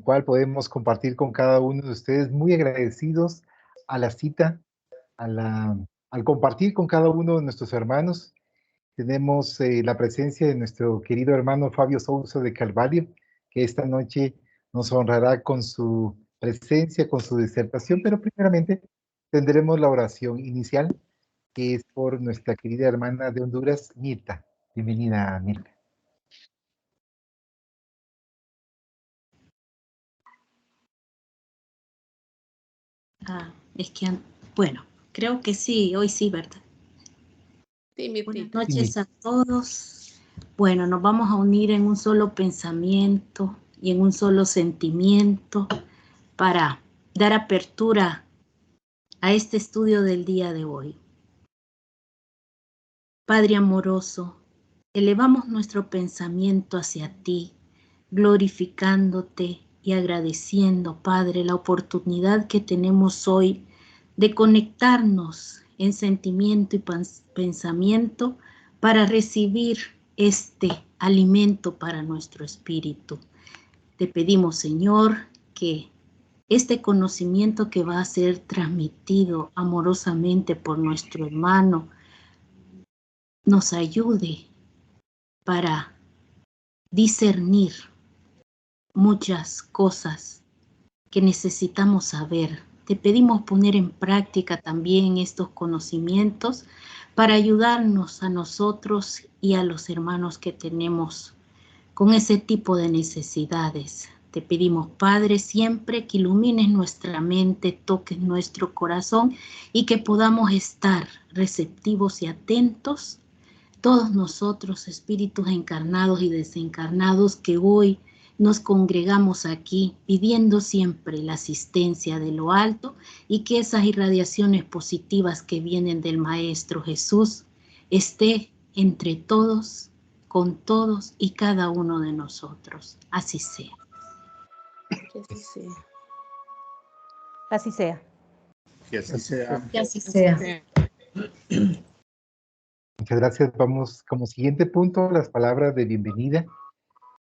el cual podemos compartir con cada uno de ustedes, muy agradecidos a la cita, al compartir con cada uno de nuestros hermanos. Tenemos la presencia de nuestro querido hermano Fabio Sousa de Carvalho, que esta noche nos honrará con su presencia, con su disertación, pero primeramente tendremos la oración inicial, que es por nuestra querida hermana de Honduras, Mirta. Bienvenida, Mirta. Bueno, creo que sí, hoy sí, ¿verdad? Sí, buenas noches a todos. Bueno, nos vamos a unir en un solo pensamiento y en un solo sentimiento para dar apertura a este estudio del día de hoy. Padre amoroso, elevamos nuestro pensamiento hacia ti, glorificándote y agradeciendo, Padre, la oportunidad que tenemos hoy de conectarnos en sentimiento y pensamiento para recibir este alimento para nuestro espíritu. Te pedimos, Señor, que este conocimiento que va a ser transmitido amorosamente por nuestro hermano nos ayude para discernir muchas cosas que necesitamos saber. Te pedimos poner en práctica también estos conocimientos para ayudarnos a nosotros y a los hermanos que tenemos con ese tipo de necesidades. Te pedimos, Padre, siempre que ilumines nuestra mente, toques nuestro corazón y que podamos estar receptivos y atentos, todos nosotros, espíritus encarnados y desencarnados, que hoy nos congregamos aquí pidiendo siempre la asistencia de lo alto y que esas irradiaciones positivas que vienen del Maestro Jesús esté entre todos, con todos y cada uno de nosotros. Así sea. Que así sea. Así sea. Que así sea. Que así sea. Muchas gracias. Vamos como siguiente punto, las palabras de bienvenida.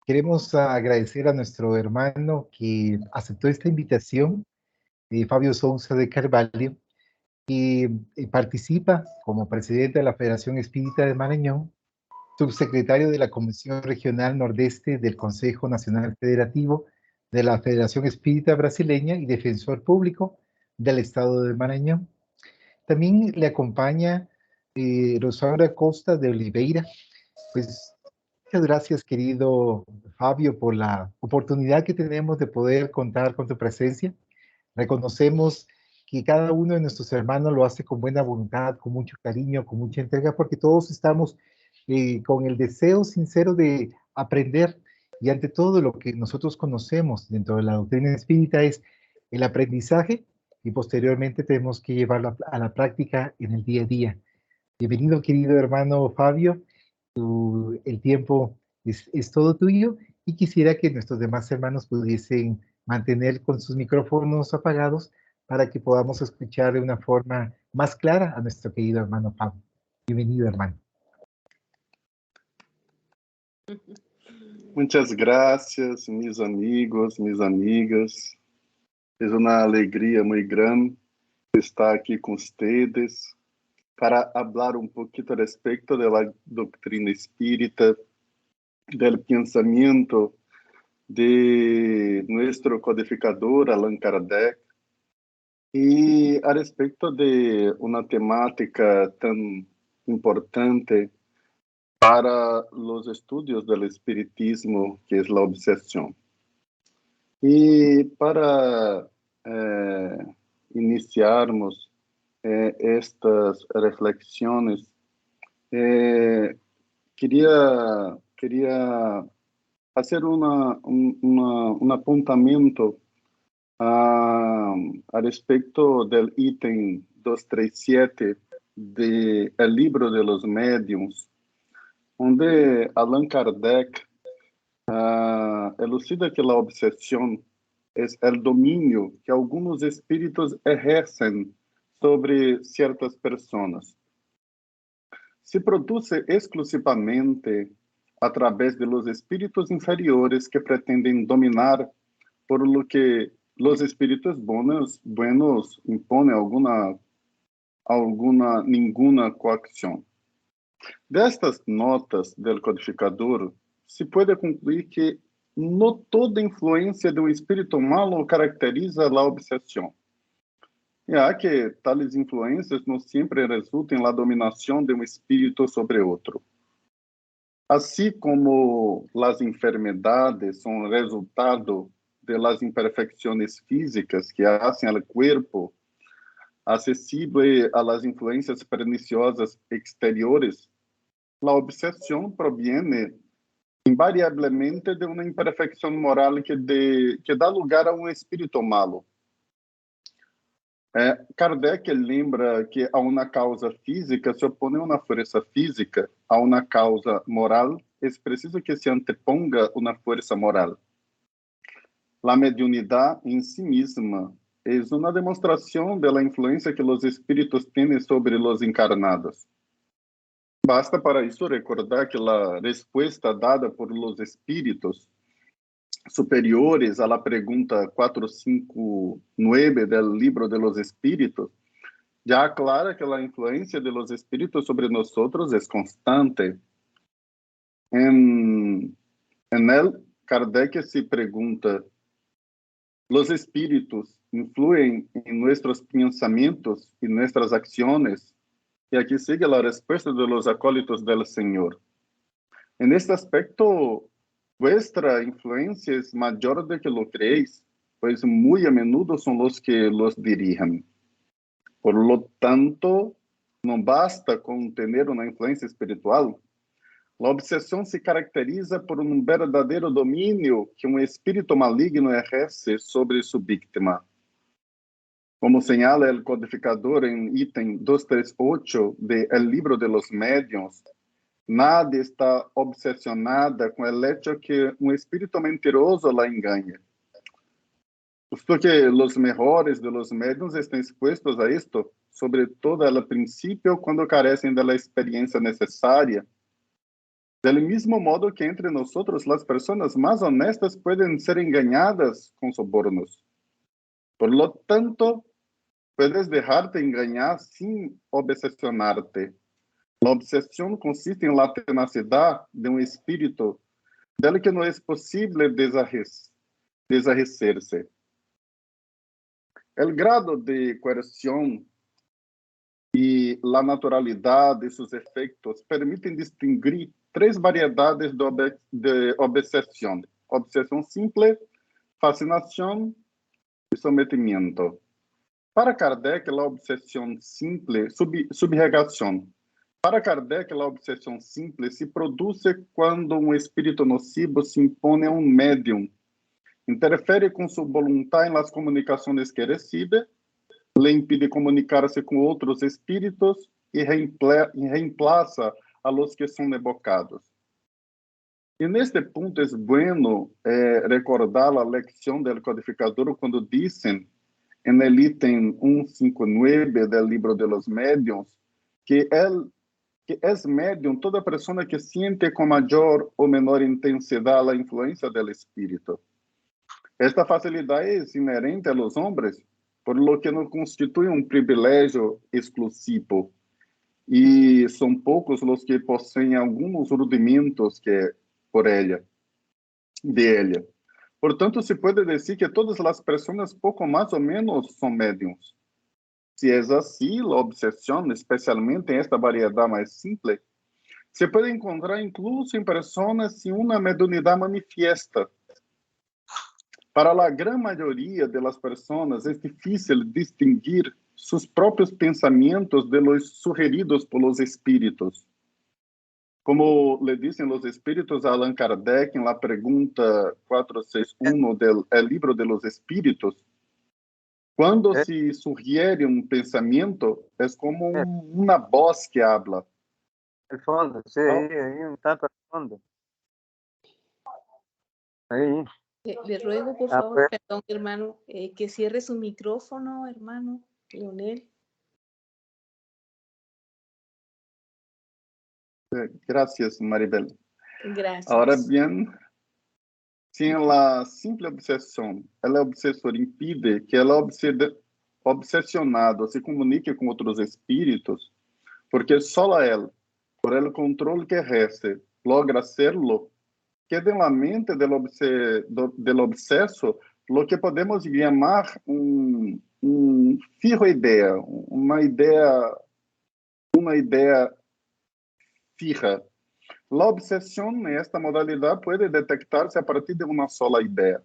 Queremos agradecer a nuestro hermano que aceptó esta invitación, Fabio Sousa de Carvalho, que participa como presidente de la Federación Espírita de Marañón, subsecretario de la Comisión Regional Nordeste del Consejo Nacional Federativo de la Federación Espírita Brasileña y defensor público del Estado de Maranhão. También le acompaña Rosaura Costa de Oliveira. Pues muchas gracias, querido Fabio, por la oportunidad que tenemos de poder contar con tu presencia. Reconocemos que cada uno de nuestros hermanos lo hace con buena voluntad, con mucho cariño, con mucha entrega, porque todos estamos con el deseo sincero de aprender. Y ante todo, lo que nosotros conocemos dentro de la doctrina espírita es el aprendizaje, y posteriormente tenemos que llevarlo a la práctica en el día a día. Bienvenido, querido hermano Fabio. El tiempo es todo tuyo, y quisiera que nuestros demás hermanos pudiesen mantener con sus micrófonos apagados para que podamos escuchar de una forma más clara a nuestro querido hermano Fabio. Bienvenido, hermano. Muchas gracias, mis amigos, mis amigas. Es una alegría muy grande estar aquí con ustedes para hablar un poquito respecto de la doctrina espírita, del pensamiento de nuestro codificador Allan Kardec, y a respecto de una temática tan importante para los estudios del espiritismo, que es la obsesión. Y para iniciarmos estas reflexiones, quería hacer un apuntamiento a respecto del ítem 237 del libro de los médiuns, donde Allan Kardec elucida que la obsesión es el dominio que algunos espíritus ejercen sobre ciertas personas. Se produce exclusivamente a través de los espíritus inferiores que pretenden dominar por lo que los espíritus buenos imponen ninguna coacción. De estas notas del codificador, se puede concluir que no toda influencia de un espíritu malo caracteriza la obsesión, ya que tales influencias no siempre resultan en la dominación de un espíritu sobre otro. Así como las enfermedades son resultado de las imperfecciones físicas que hacen al cuerpo accesible a las influencias perniciosas exteriores, la obsesión proviene invariablemente de una imperfección moral que da lugar a un espíritu malo. Kardec lembra que a una causa física se opone una fuerza física, a una causa moral es preciso que se anteponga una fuerza moral. La mediunidad en sí misma es una demostración de la influencia que los espíritus tienen sobre los encarnados. Basta para isso recordar que la respuesta dada por los espíritus superiores a la pregunta 459 del libro de los espíritus ya aclara que la influencia de los espíritus sobre nosotros es constante. En él, Kardec se pregunta: ¿los espíritus influyen en nuestros pensamientos y nuestras acciones? Y aquí sigue la respuesta de los acólitos del Señor. En este aspecto, vuestra influencia es mayor de que lo creéis, pues muy a menudo son los que los dirigen. Por lo tanto, no basta con tener una influencia espiritual. La obsesión se caracteriza por un verdadero dominio que un espíritu maligno ejerce sobre su víctima. Como señala el codificador en ítem 238 del libro de los medios, nadie está obsesionada con el hecho que un espíritu mentiroso la engaña. Puesto que los mejores de los medios están expuestos a esto, sobre todo al principio cuando carecen de la experiencia necesaria. Del mismo modo que entre nosotros las personas más honestas pueden ser engañadas con sobornos. Por lo tanto, puedes dejarte engañar sin obsesionarte. La obsesión consiste en la tenacidad de un espíritu del que no es posible deshacerse. El grado de coerción y la naturalidad de sus efectos permiten distinguir tres variedades de obsesión: obsesión simple, fascinación y sometimiento. Para Kardec, la obsesión simple, subjugación. Para Kardec, la obsesión simple se produce cuando un espíritu nocivo se impone a un médium, interfiere con su voluntad en las comunicaciones que recibe, le impide comunicarse con otros espíritus y reemplaza a los que son evocados. En este punto es bueno recordar la lección del codificador cuando dicen en el ítem 159 del libro de los medios que es medium toda persona que siente con mayor o menor intensidad la influencia del espíritu. Esta facilidad es inherente a los hombres, por lo que no constituye un privilegio exclusivo, y son pocos los que poseen algunos rudimentos de ella. Por tanto, se puede decir que todas las personas poco más o menos son médiums. Si es así, la obsesión, especialmente en esta variedad más simple, se puede encontrar incluso en personas sin una mediunidad manifiesta. Para la gran mayoría de las personas es difícil distinguir sus propios pensamientos de los sugeridos por los espíritus. Como le dicen los espíritus a Allan Kardec en la pregunta 461 del libro de los espíritus, cuando se sugiere un pensamiento, es como una voz que habla. El fondo, sí, ahí un tanto al fondo. Ahí. Le ruego, por favor, perdón, hermano, que cierre su micrófono, hermano Leonel. Gracias, Maribel. Gracias. Ahora bien, si en la simple obsesión el obsesor impide que el obsesionado se comunique con otros espíritus, porque solo él, por el control que ejerce, logra hacerlo, queda en la mente del obseso lo que podemos llamar un fijo idea, una idea fija. La obsesión en esta modalidad puede detectarse a partir de una sola idea.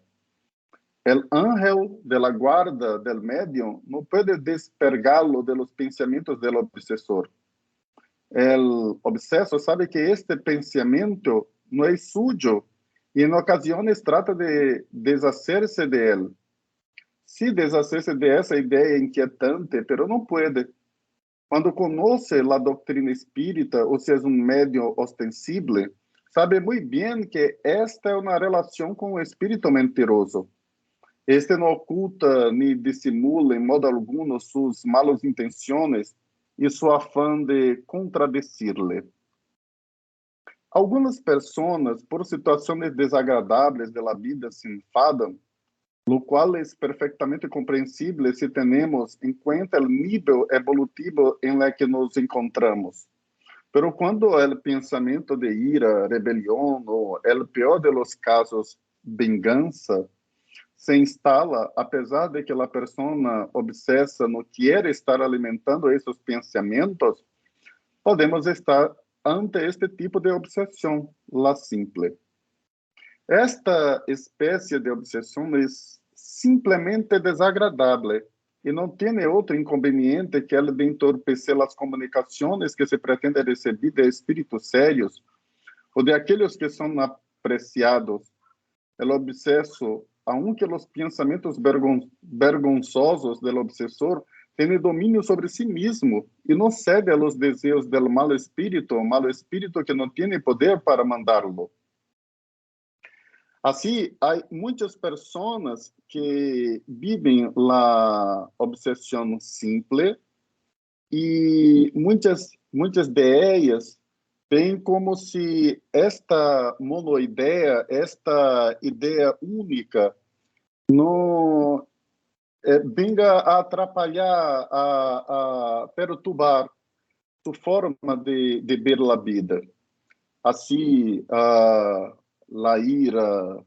El ángel de la guarda del medium no puede despegarlo de los pensamientos del obsesor. El obseso sabe que este pensamiento no es suyo y en ocasiones trata de deshacerse de él. Sí, deshacerse de esa idea inquietante, pero no puede. Cuando conoce la doctrina espírita, o si es un medio ostensible, sabe muy bien que esta es una relación con un espíritu mentiroso. Este no oculta ni disimula en modo alguno sus malas intenciones y su afán de contradecirle. Algunas personas, por situaciones desagradables de la vida, se enfadan, lo cual es perfectamente comprensible si tenemos en cuenta el nivel evolutivo en el que nos encontramos. Pero cuando el pensamiento de ira, rebelión o, el peor de los casos, venganza, se instala, a pesar de que la persona obsesa no quiere estar alimentando esos pensamientos, podemos estar ante este tipo de obsesión, la simple. Esta especie de obsesión es simplemente desagradable y no tiene otro inconveniente que el de entorpecer las comunicaciones que se pretende recibir de espíritus serios o de aquellos que son apreciados. El obseso, aunque los pensamientos vergonzosos del obsesor, tiene dominio sobre sí mismo y no cede a los deseos del mal espíritu que no tiene poder para mandarlo. Así, hay muchas personas que viven la obsesión simple y muchas de ellas ven como si esta monoidea, esta idea única, no venga a atrapalhar, a perturbar su forma de ver la vida. Así, la ira,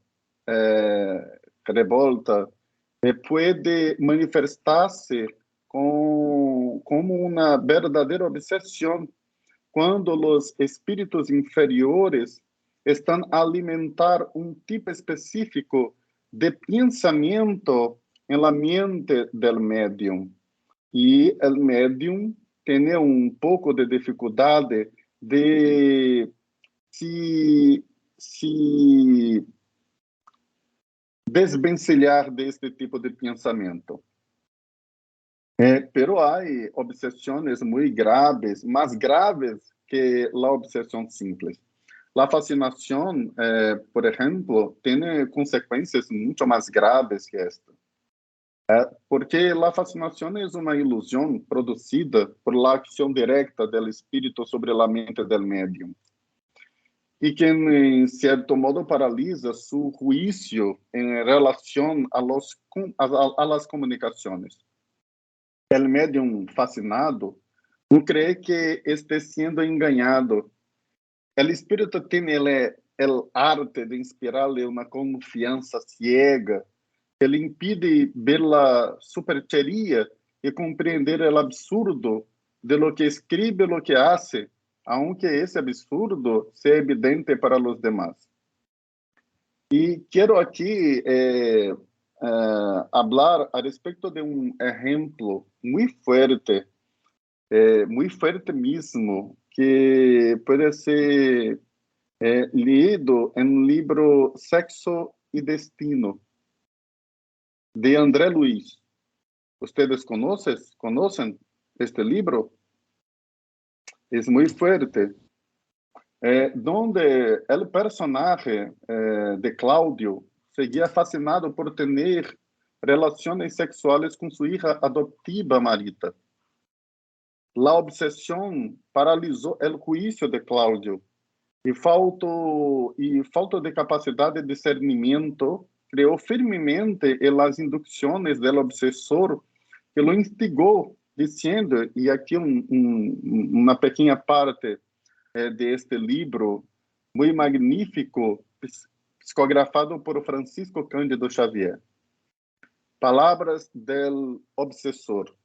revolta, puede manifestarse como una verdadera obsesión cuando los espíritus inferiores están a alimentar un tipo específico de pensamiento en la mente del medium. Y el medium tiene un poco de dificultad de se desvencilhar de este tipo de pensamento. Pero hay obsesiones muy graves, más graves que la obsesión simple. La fascinación, por ejemplo, tiene consecuencias mucho más graves que esta. Porque la fascinación es una ilusión producida por la acción directa del espíritu sobre la mente del medium. Y que en cierto modo paraliza su juicio en relación a las comunicaciones. El medium fascinado no cree que esté siendo engañado. El espíritu tiene el arte de inspirarle una confianza ciega que le impide ver la superchería y comprender el absurdo de lo que escribe, lo que hace, aunque ese absurdo sea evidente para los demás. Y quiero aquí hablar al respecto de un ejemplo muy fuerte mismo, que puede ser leído en un libro Sexo y Destino, de André Luiz. ¿Ustedes conocen este libro? Es muy fuerte. Donde el personaje de Claudio seguía fascinado por tener relaciones sexuales con su hija adoptiva Marita. La obsesión paralizó el juicio de Claudio e falta de capacidade de discernimento, creó firmemente en las inducciones del obsesor que lo instigó, diciendo, y aquí una pequeña parte de este libro, muy magnífico, psicografado por Francisco Cândido Xavier. Palabras del obsesor.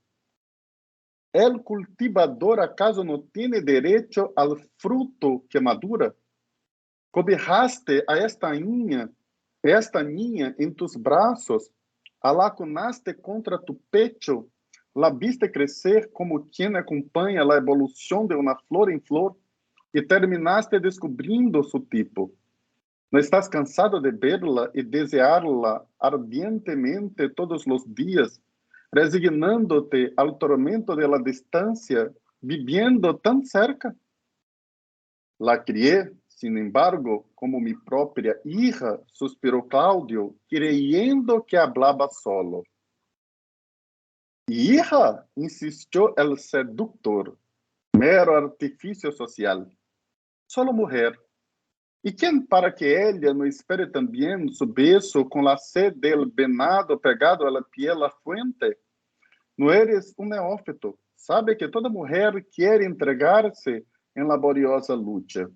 ¿El cultivador acaso no tiene derecho al fruto que madura? Cobijaste a esta niña en tus brazos, alaconaste contra tu pecho, la viste crecer como quien acompaña la evolución de una flor en flor y terminaste descubriendo su tipo. ¿No estás cansado de verla y desearla ardientemente todos los días, resignándote al tormento de la distancia, viviendo tan cerca? La crié, sin embargo, como mi propia hija, suspiró Claudio, creyendo que hablaba solo. Hija, insistió el seductor, mero artificio social. Solo mujer. ¿Y quién para que ella no espere también su beso con la sed del venado pegado a la piel a la fuente? No eres un neófito. Sabe que toda mujer quiere entregarse en laboriosa lucha.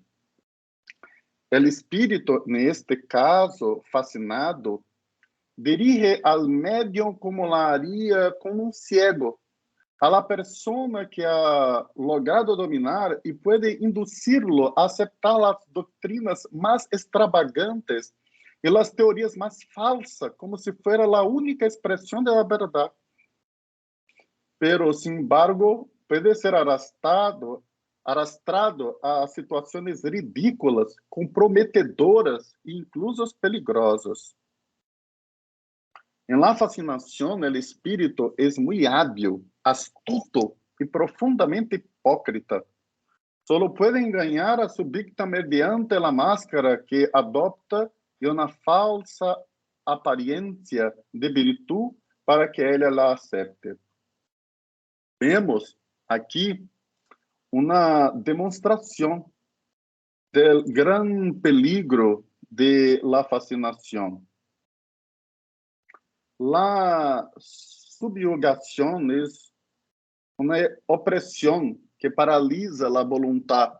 El espíritu, en este caso, fascinado, dirige al medio como la haría con un ciego, a la persona que ha logrado dominar y puede inducirlo a aceptar las doctrinas más extravagantes y las teorías más falsas, como si fuera la única expresión de la verdad. Pero, sin embargo, puede ser arrastrado a situaciones ridículas, comprometedoras e incluso peligrosas. En la fascinación, el espíritu es muy hábil, astuto y profundamente hipócrita. Solo puede engañar a su víctima mediante la máscara que adopta y una falsa apariencia de virtud para que ella la acepte. Vemos aquí una demostración del gran peligro de la fascinación. La subyugación es una opresión que paraliza la voluntad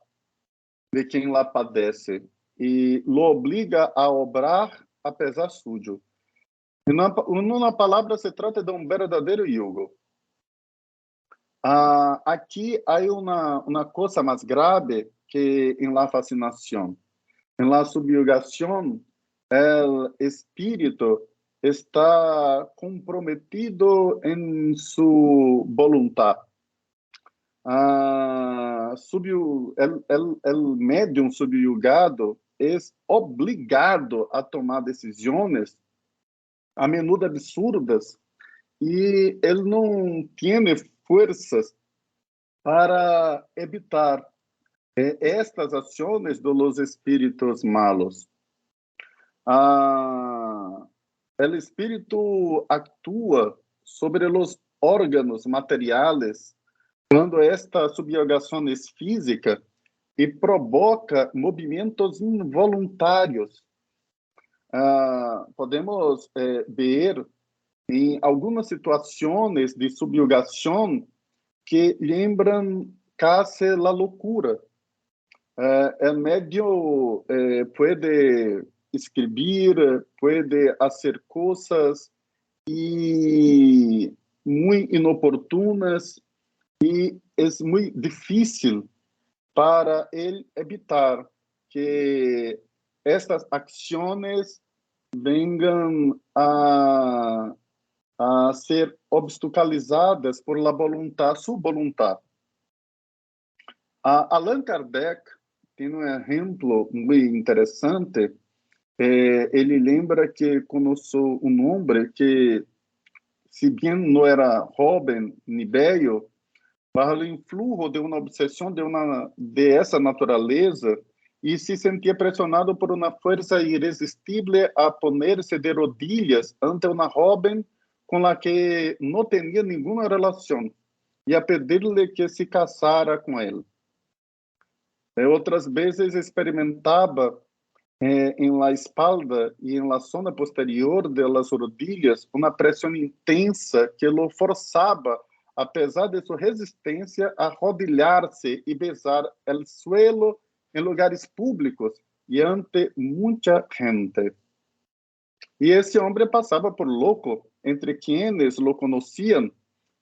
de quien la padece y lo obliga a obrar a pesar suyo. En una palabra, se trata de un verdadero yugo. Aquí hay una cosa más grave que en la fascinación. En la subyugación, el espíritu está comprometido en su voluntad. El médium subyugado es obligado a tomar decisiones a menudo absurdas y él no tiene fuerzas para evitar estas acciones de los espíritus malos. El espíritu actúa sobre los órganos materiales quando esta subyugação é física e provoca movimentos involuntários. Podemos ver em algumas situações de subyugação que lembram casi a loucura. O médio pode escrever, pode fazer coisas muito inoportunas e é muito difícil para ele evitar que estas ações venham a ser obstaculizadas por la voluntad, su voluntad. Allan Kardec tem um exemplo muito interessante. Ele lembra que conheceu um homem que, se bem não era jovem nem velho, bajo o influjo de uma obsessão de essa natureza e se sentia pressionado por uma força irresistível a poner-se de rodillas ante uma jovem com la que não tinha nenhuma relação e a pedir-lhe que se casara com ele. Outras vezes experimentava en la espalda y en la zona posterior de las rodillas una presión intensa que lo forzaba, a pesar de su resistencia, a arrodillarse y besar el suelo en lugares públicos y ante mucha gente. Y ese hombre pasaba por loco entre quienes lo conocían,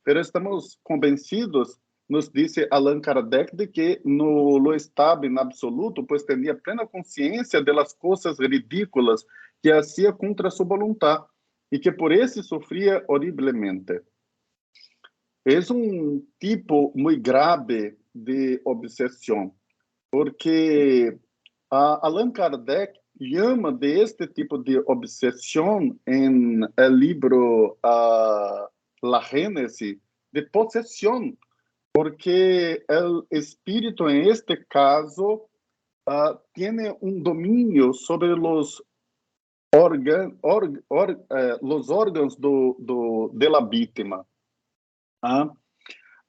pero estamos convencidos, nos dice Allan Kardec, de que no lo estaba en absoluto, pues tenía plena conciencia de las cosas ridículas que hacía contra su voluntad y que por eso sufría horriblemente. Es un tipo muy grave de obsesión, porque Allan Kardec llama de este tipo de obsesión en el libro La Génesis de posesión, porque el espíritu en este caso tiene un dominio sobre los órganos de la víctima.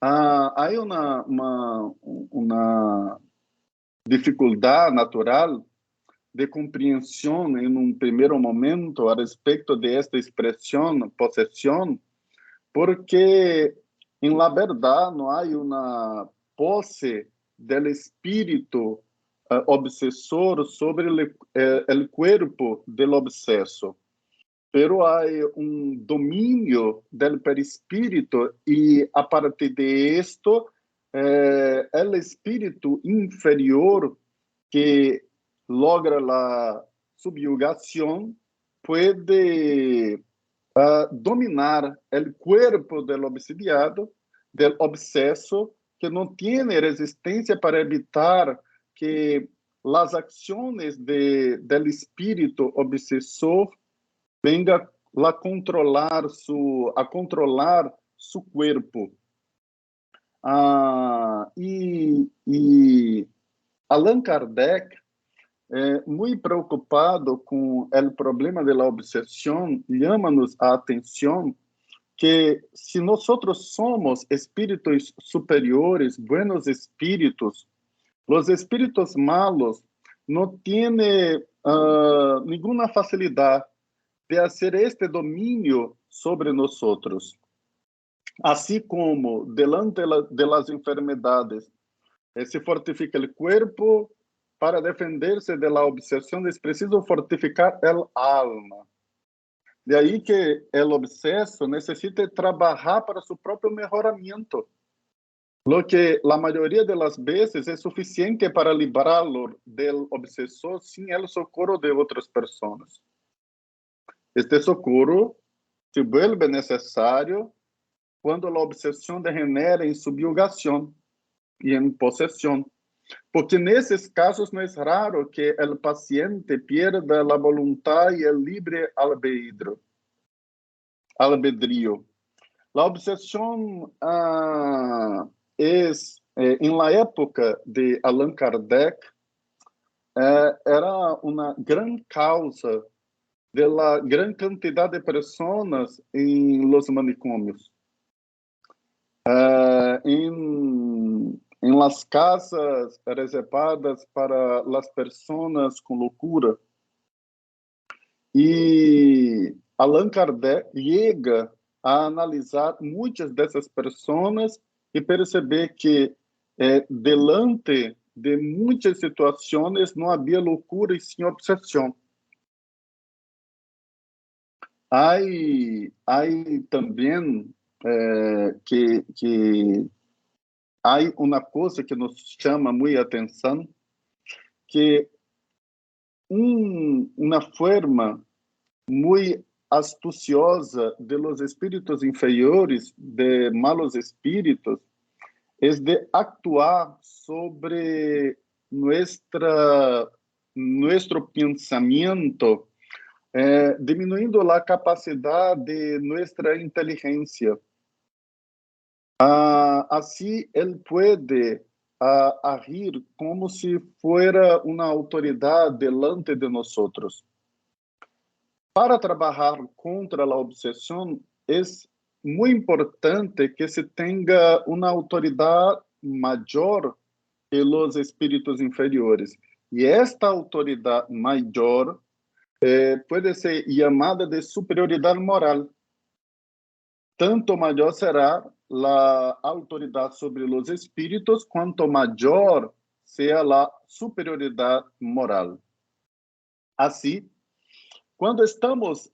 Hay una dificuldad natural de compreensão em um primeiro momento a respeito de esta expressão posesión, porque en la verdad no hay una pose del espíritu obsesor sobre el cuerpo del obseso, pero hay un dominio del perispíritu y a partir de esto el espíritu inferior que logra la subyugación puede dominar el cuerpo del obsidiado, del obseso, que no tiene resistencia para evitar que las acciones del espíritu obsesor venga a controlar su cuerpo. Y Allan Kardec, muy preocupado con el problema de la obsesión, llama-nos a atención que si nosotros somos espíritus superiores, buenos espíritus, los espíritus malos no tienen ninguna facilidad de hacer este dominio sobre nosotros. Así como delante de las enfermedades se fortifica el cuerpo, para defenderse de la obsesión es preciso fortificar el alma. De ahí que el obseso necesita trabajar para su propio mejoramiento, lo que la mayoría de las veces es suficiente para librarlo del obsesor sin el socorro de otras personas. Este socorro se vuelve necesario cuando la obsesión degenera en subyugación y en posesión, porque nesses casos no es raro que el paciente pierda la voluntad y el libre albedrío. La obsesión en la época de Allan Kardec, era una gran causa de la gran cantidad de personas en los manicomios. En las casas reservadas para las personas con locura. Y Allan Kardec llega a analisar muitas dessas pessoas e perceber que delante de muitas situações não havia loucura e sim obsessão. Há também que há uma coisa que nos chama muito a atenção, que uma forma muito astuciosa de los espíritos inferiores, de malos espíritos, es de actuar sobre nuestro pensamiento, disminuyendo la capacidad de nuestra inteligencia. Así él puede agir como si fuera una autoridad delante de nosotros. Para trabalhar contra a obsessão, é muito importante que se tenha uma autoridade maior que los espíritus inferiores. Y esta autoridad mayor puede ser llamada de superioridad moral. Tanto mayor será la autoridad sobre los espíritus, cuanto mayor sea la superioridad moral. Así, quando estamos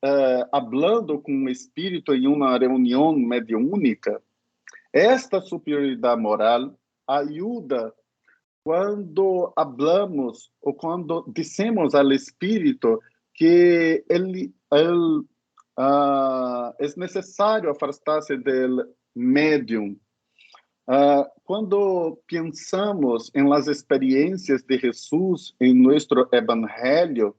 hablando com um espírito em uma reunião mediúnica, esta superioridade moral ajuda quando hablamos ou quando dizemos ao espírito que ele é necessário afastar-se do médium. Quando pensamos em las experiências de Jesus em nosso evangelho,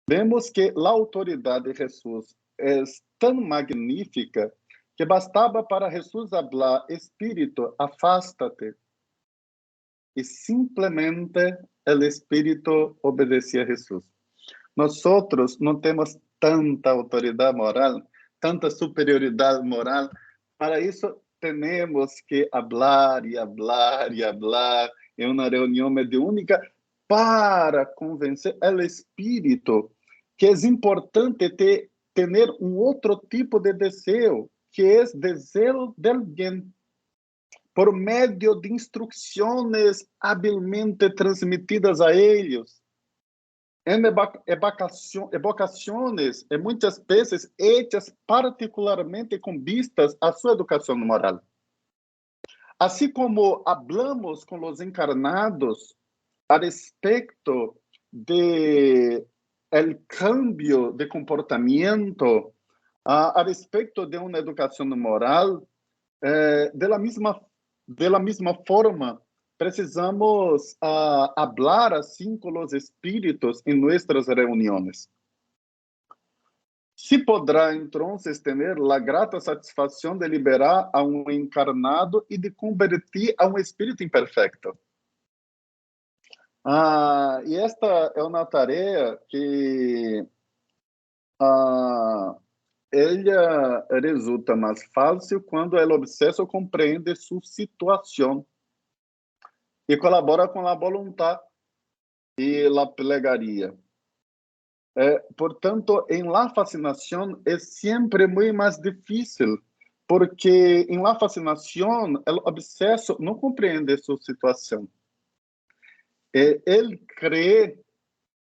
vemos que a autoridade de Jesus é tão magnífica que bastava para Jesus falar: Espírito, afasta-te. E simplesmente o Espírito obedecia a Jesus. Nós não temos tanta autoridade moral, tanta superioridade moral. Para isso, temos que falar e falar e falar em uma reunião mediúnica para convencer o Espírito que é importante ter outro tipo de desejo, que é desejo del bem, por meio de instruções habilmente transmitidas a eles, em evocações, e muitas vezes hechas particularmente com vistas à sua educação moral. Assim como hablamos com os encarnados a respeito de el cambio de comportamento, a respeito de uma educação moral, de la misma forma, precisamos hablar assim com os espíritos em nossas reuniões. Se poderá, então, ter a grata satisfação de liberar a um encarnado e de convertir a um espírito imperfeito. E esta é uma tarefa que ela resulta mais fácil quando o obsesso compreende sua situação e colabora com a vontade e a plegaria. Portanto, em la fascinação é sempre muito mais difícil, porque em la fascinação o obsesso não compreende sua situação. Ele crê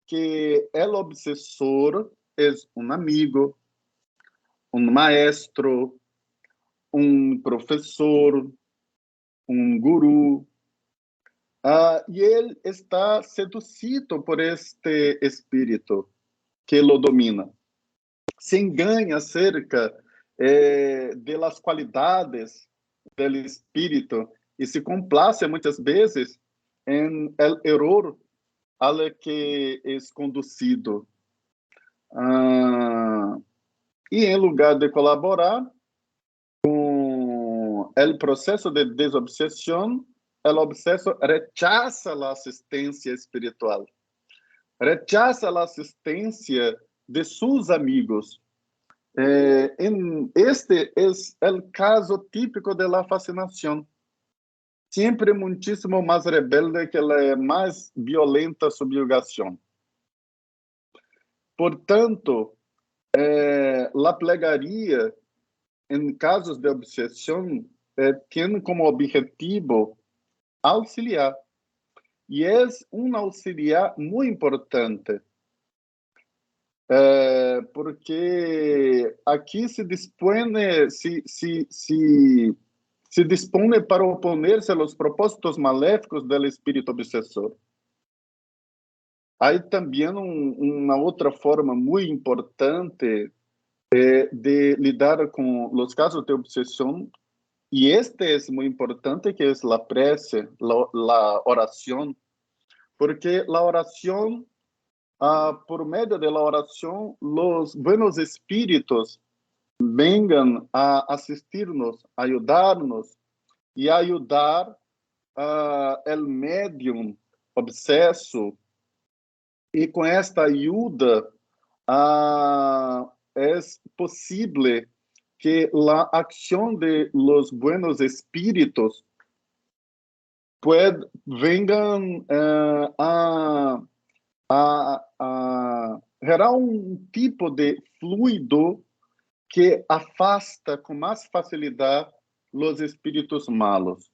que o obsessor é um amigo, um maestro, um professor, um guru, e ele está seduzido por este espírito que o domina. Se engana acerca de las qualidades do espírito e se complace muitas vezes em el error al que é conduzido. E em lugar de colaborar com o processo de desobsessão, o obsesso rechaza a assistência espiritual, rechaza a assistência de seus amigos. Este é o caso típico da fascinação. Sempre muitíssimo mais rebelde que a mais violenta subjugação. Portanto, a plegaria, em casos de obsessão, tem como objetivo auxiliar. E é um auxiliar muito importante, porque aqui se dispõe para oponer-se aos propósitos maléficos do espírito obsessor. Há também uma outra forma muito importante de lidar com os casos de obsessão, e este é muito importante, que é a prece, a oração, porque a oração, por meio da oração, os buenos espíritos vengan a assistir-nos, ajudar-nos e ajudar o médium obsesso. E com esta ajuda é possível que a ação de los buenos espíritos vengan a gerar um tipo de fluido que afasta com mais facilidade os espíritos malos.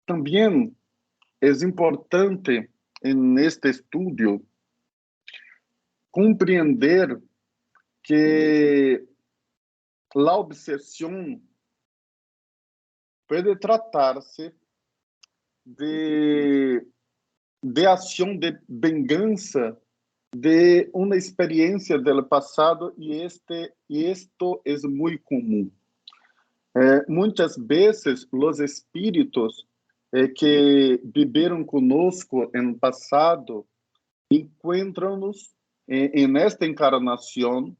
Também é importante, neste estudo, compreender que a obsessão pode tratar-se de ação de vingança de uma experiência do passado, e isto é muito comum. Muitas vezes, os espíritos que viveram conosco no passado encontram-nos nesta encarnação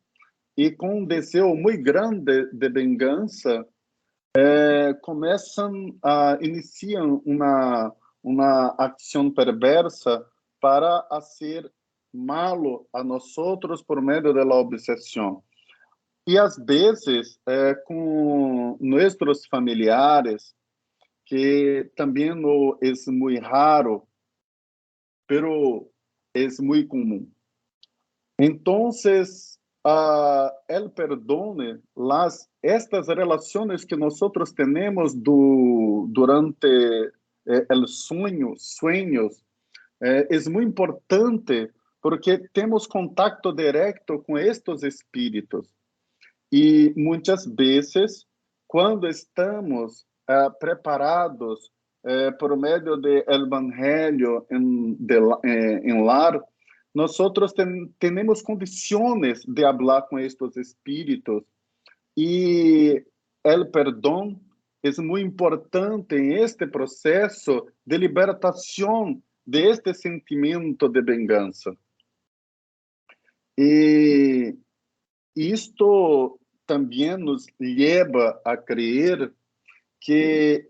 e com um desejo muito grande de vingança, iniciam uma ação perversa para fazer malo a nós por meio da obsessão. E às vezes com nossos familiares, que também não é muito raro, pero é muito comum. Então, el perdão, estas relações que nós temos durante sueños, é muito importante, porque temos contato direto com estes espíritos. E muitas vezes, quando estamos preparados por meio do Evangelho em lar, nós temos condições de falar com estes espíritos, e o perdão é muito importante em este processo de libertação deste sentimento de vingança. E isto também nos leva a crer que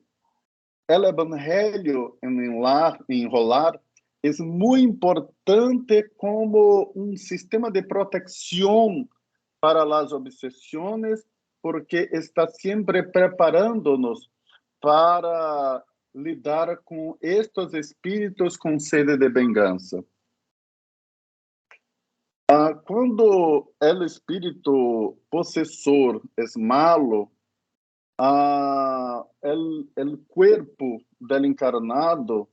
o Evangelho em rolar é muito importante como um sistema de proteção para as obsessões, porque está sempre preparando-nos para lidar com estes espíritos com sede de vingança. Quando o espírito possessor é malo, o corpo do encarnado,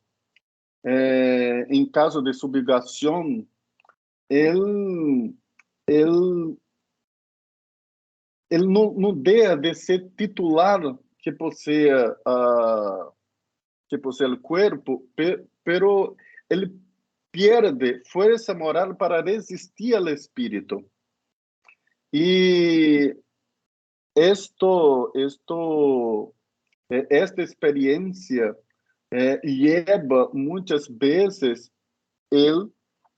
em caso de subjugação, ele não deixa de ser titular que possui o corpo, pero ele perde força moral para resistir ao espírito. E esta experiência leva muitas vezes ele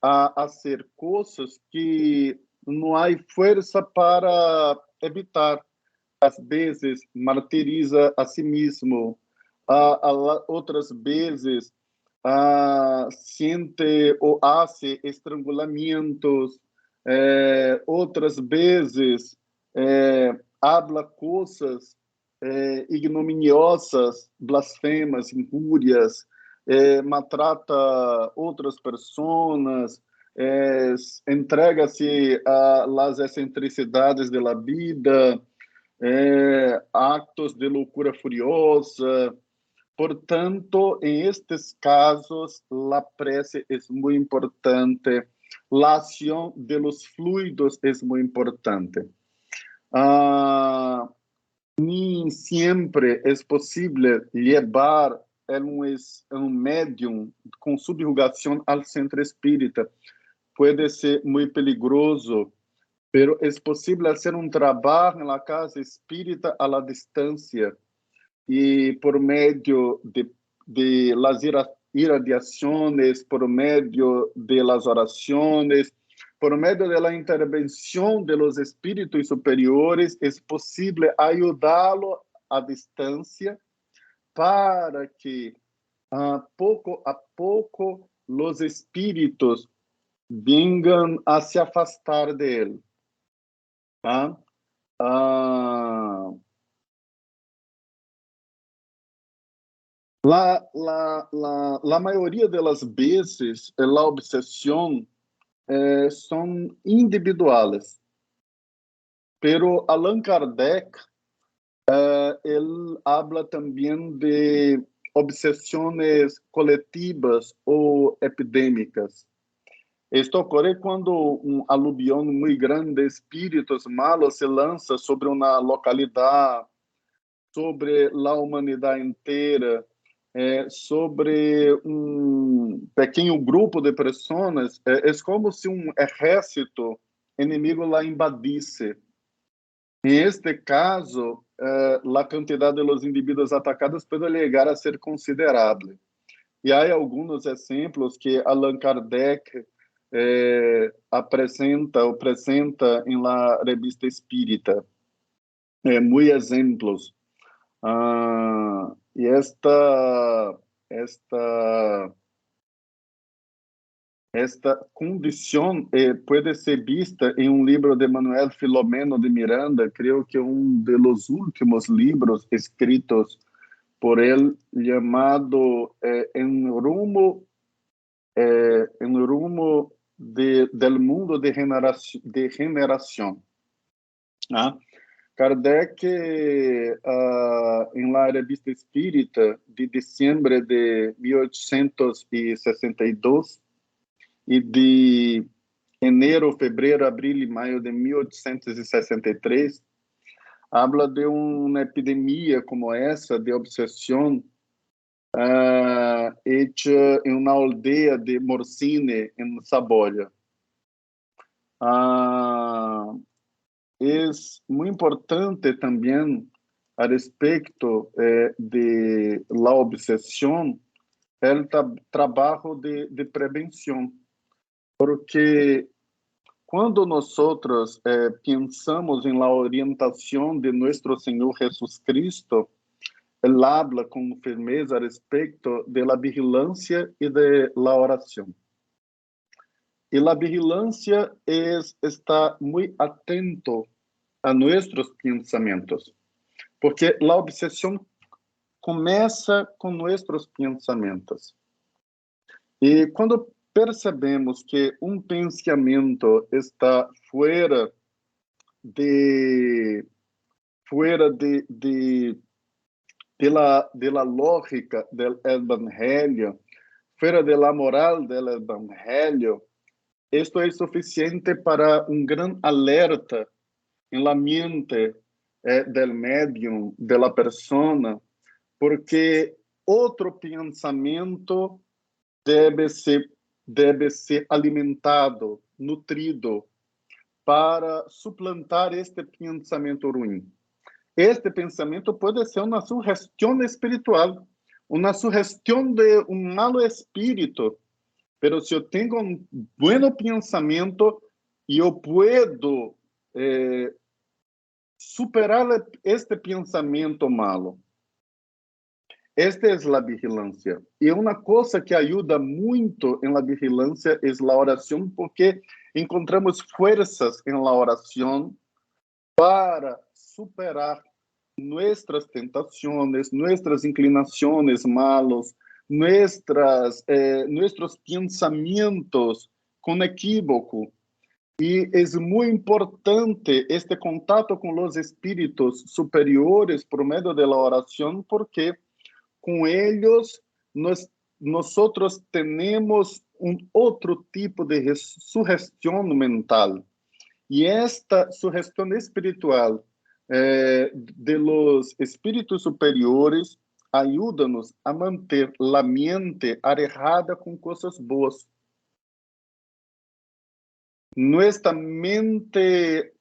a fazer coisas que não há força para evitar. Às vezes martiriza a si mesmo, outras vezes sente ou hace estrangulamentos, outras vezes habla coisas ignominiosas, blasfemas, injúrias, maltrata outras pessoas, entrega-se a las excentricidades da vida, actos de loucura furiosa. Portanto, em estes casos, a prece é muito importante, a ação de los fluidos é muito importante. Nem sempre é possível levar um médium com subjugação ao centro espírita. Pode ser muito perigoso, pero é possível fazer um trabalho na casa espírita à distância, e por meio de las irradiações, por meio de las orações, por meio da intervenção de los espíritos superiores, é possível ajudá-lo à distância, para que pouco a pouco os espíritos venham a se afastar dele. La mayoría de las veces la obsesión son individuales, pero Allan Kardec él habla también de obsesiones colectivas o epidémicas. Esto ocurre cuando un aluvión muy grande de espíritus malos se lanza sobre una localidad, sobre la humanidad inteira, sobre um pequeno grupo de pessoas. É como se um exército inimigo lá invadisse. Em este caso, a quantidade de los indivíduos atacados pode chegar a ser considerável. E há alguns exemplos que Allan Kardec apresenta em la revista Espírita. Muito exemplos. E esta condição pode ser vista em um livro de Manuel Filomeno de Miranda, creio que de los últimos livros escritos por ele, chamado En Rumo del Mundo de Generação. Kardec, em la Revista Espírita, de dezembro de 1862 e de janeiro, fevereiro, abril e maio de 1863, habla de uma epidemia como essa, de obsessão, hecha em uma aldeia de Morcine, em Saboia. É muito importante também a respeito de la obsessão o trabalho de prevenção, porque quando nós pensamos em la orientação de nosso Senhor Jesus Cristo, ele habla com firmeza a respeito de la vigilância e de la oração. E a vigilância é estar muito atento a nossos pensamentos, porque a obsessão começa com nossos pensamentos. E quando percebemos que um pensamento está fora de la lógica do evangelho, fora de la moral do evangelho, isto é suficiente para um grande alerta em la mente del médium, de la persona, porque outro pensamento deve ser alimentado, nutrido, para suplantar este pensamento ruim. Este pensamento pode ser uma sugestão espiritual, uma sugestão de um malo espírito, pero se eu tenho um bom pensamento, eu puedo superar este pensamento malo. Esta é a vigilância. E uma coisa que ajuda muito em la vigilância é a oração, porque encontramos forças em la oração para superar nossas tentações, nossas inclinações malas, nossos pensamentos com equívoco. E é muito importante este contato com os espíritos superiores por meio da oração, porque com eles nós temos outro tipo de sugestão mental. E esta sugestão espiritual de los espíritos superiores ajuda-nos a manter a mente arejada com coisas boas. Nossa mente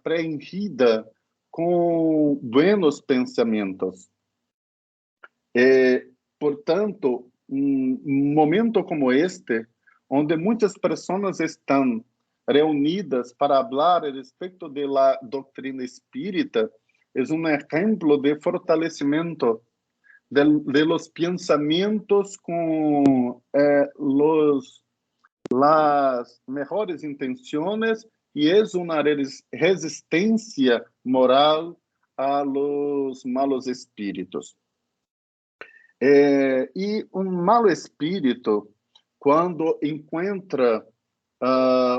preenchida com buenos pensamentos. Portanto, momento como este, onde muitas pessoas estão reunidas para falar a respeito da doutrina espírita, é exemplo de fortalecimento de los pensamentos com las mejores intenciones y es una resistencia moral a los malos espíritus. E um mau espírito, quando encontra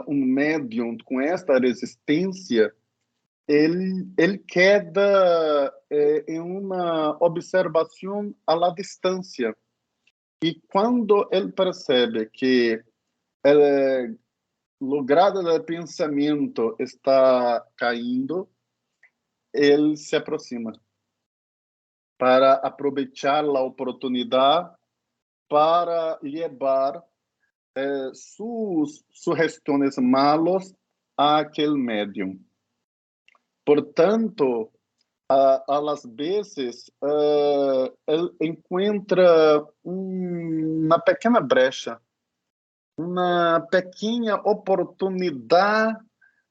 um médium com esta resistência, ele queda em uma observação à la distância. E quando ele percebe que o grado de pensamento está caindo, ele se aproxima para aproveitar a oportunidade para levar sus sugestões malas àquele médium. Portanto, a las vezes, ele encontra uma pequena brecha, uma pequena oportunidade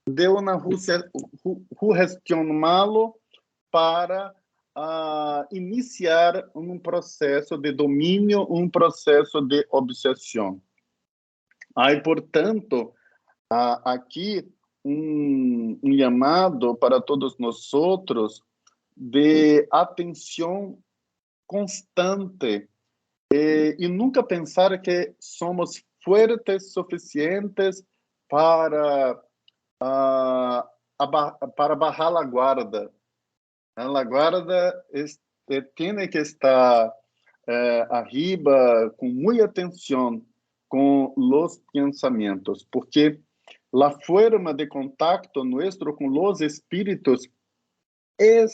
de uma sugestão mala para iniciar um processo de domínio, um processo de obsessão. Aí, portanto, aqui um chamado para todos nós outros de atenção constante e nunca pensar que somos fortes suficientes para bajar a guarda. A guarda tem que estar arriba com muita atenção com os pensamentos, porque a forma de contacto nuestro com os espíritos é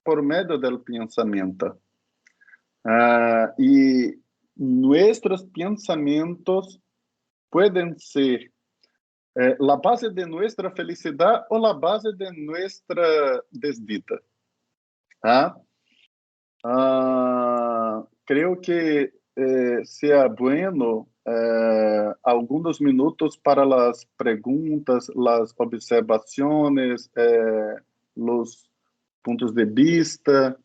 por meio do pensamento. E nossos pensamentos podem ser a base de nossa felicidade ou a base de nossa desdita. Creo que sea bueno algunos minutos para las preguntas, las observaciones, los puntos de vista,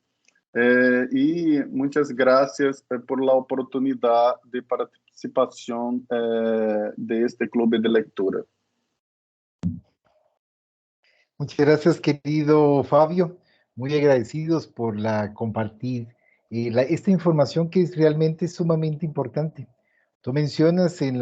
y muchas gracias por la oportunidad de participación de este club de lectura. Muchas gracias, querido Fabio. Muy agradecidos por compartir esta información que es realmente sumamente importante. Tú mencionas en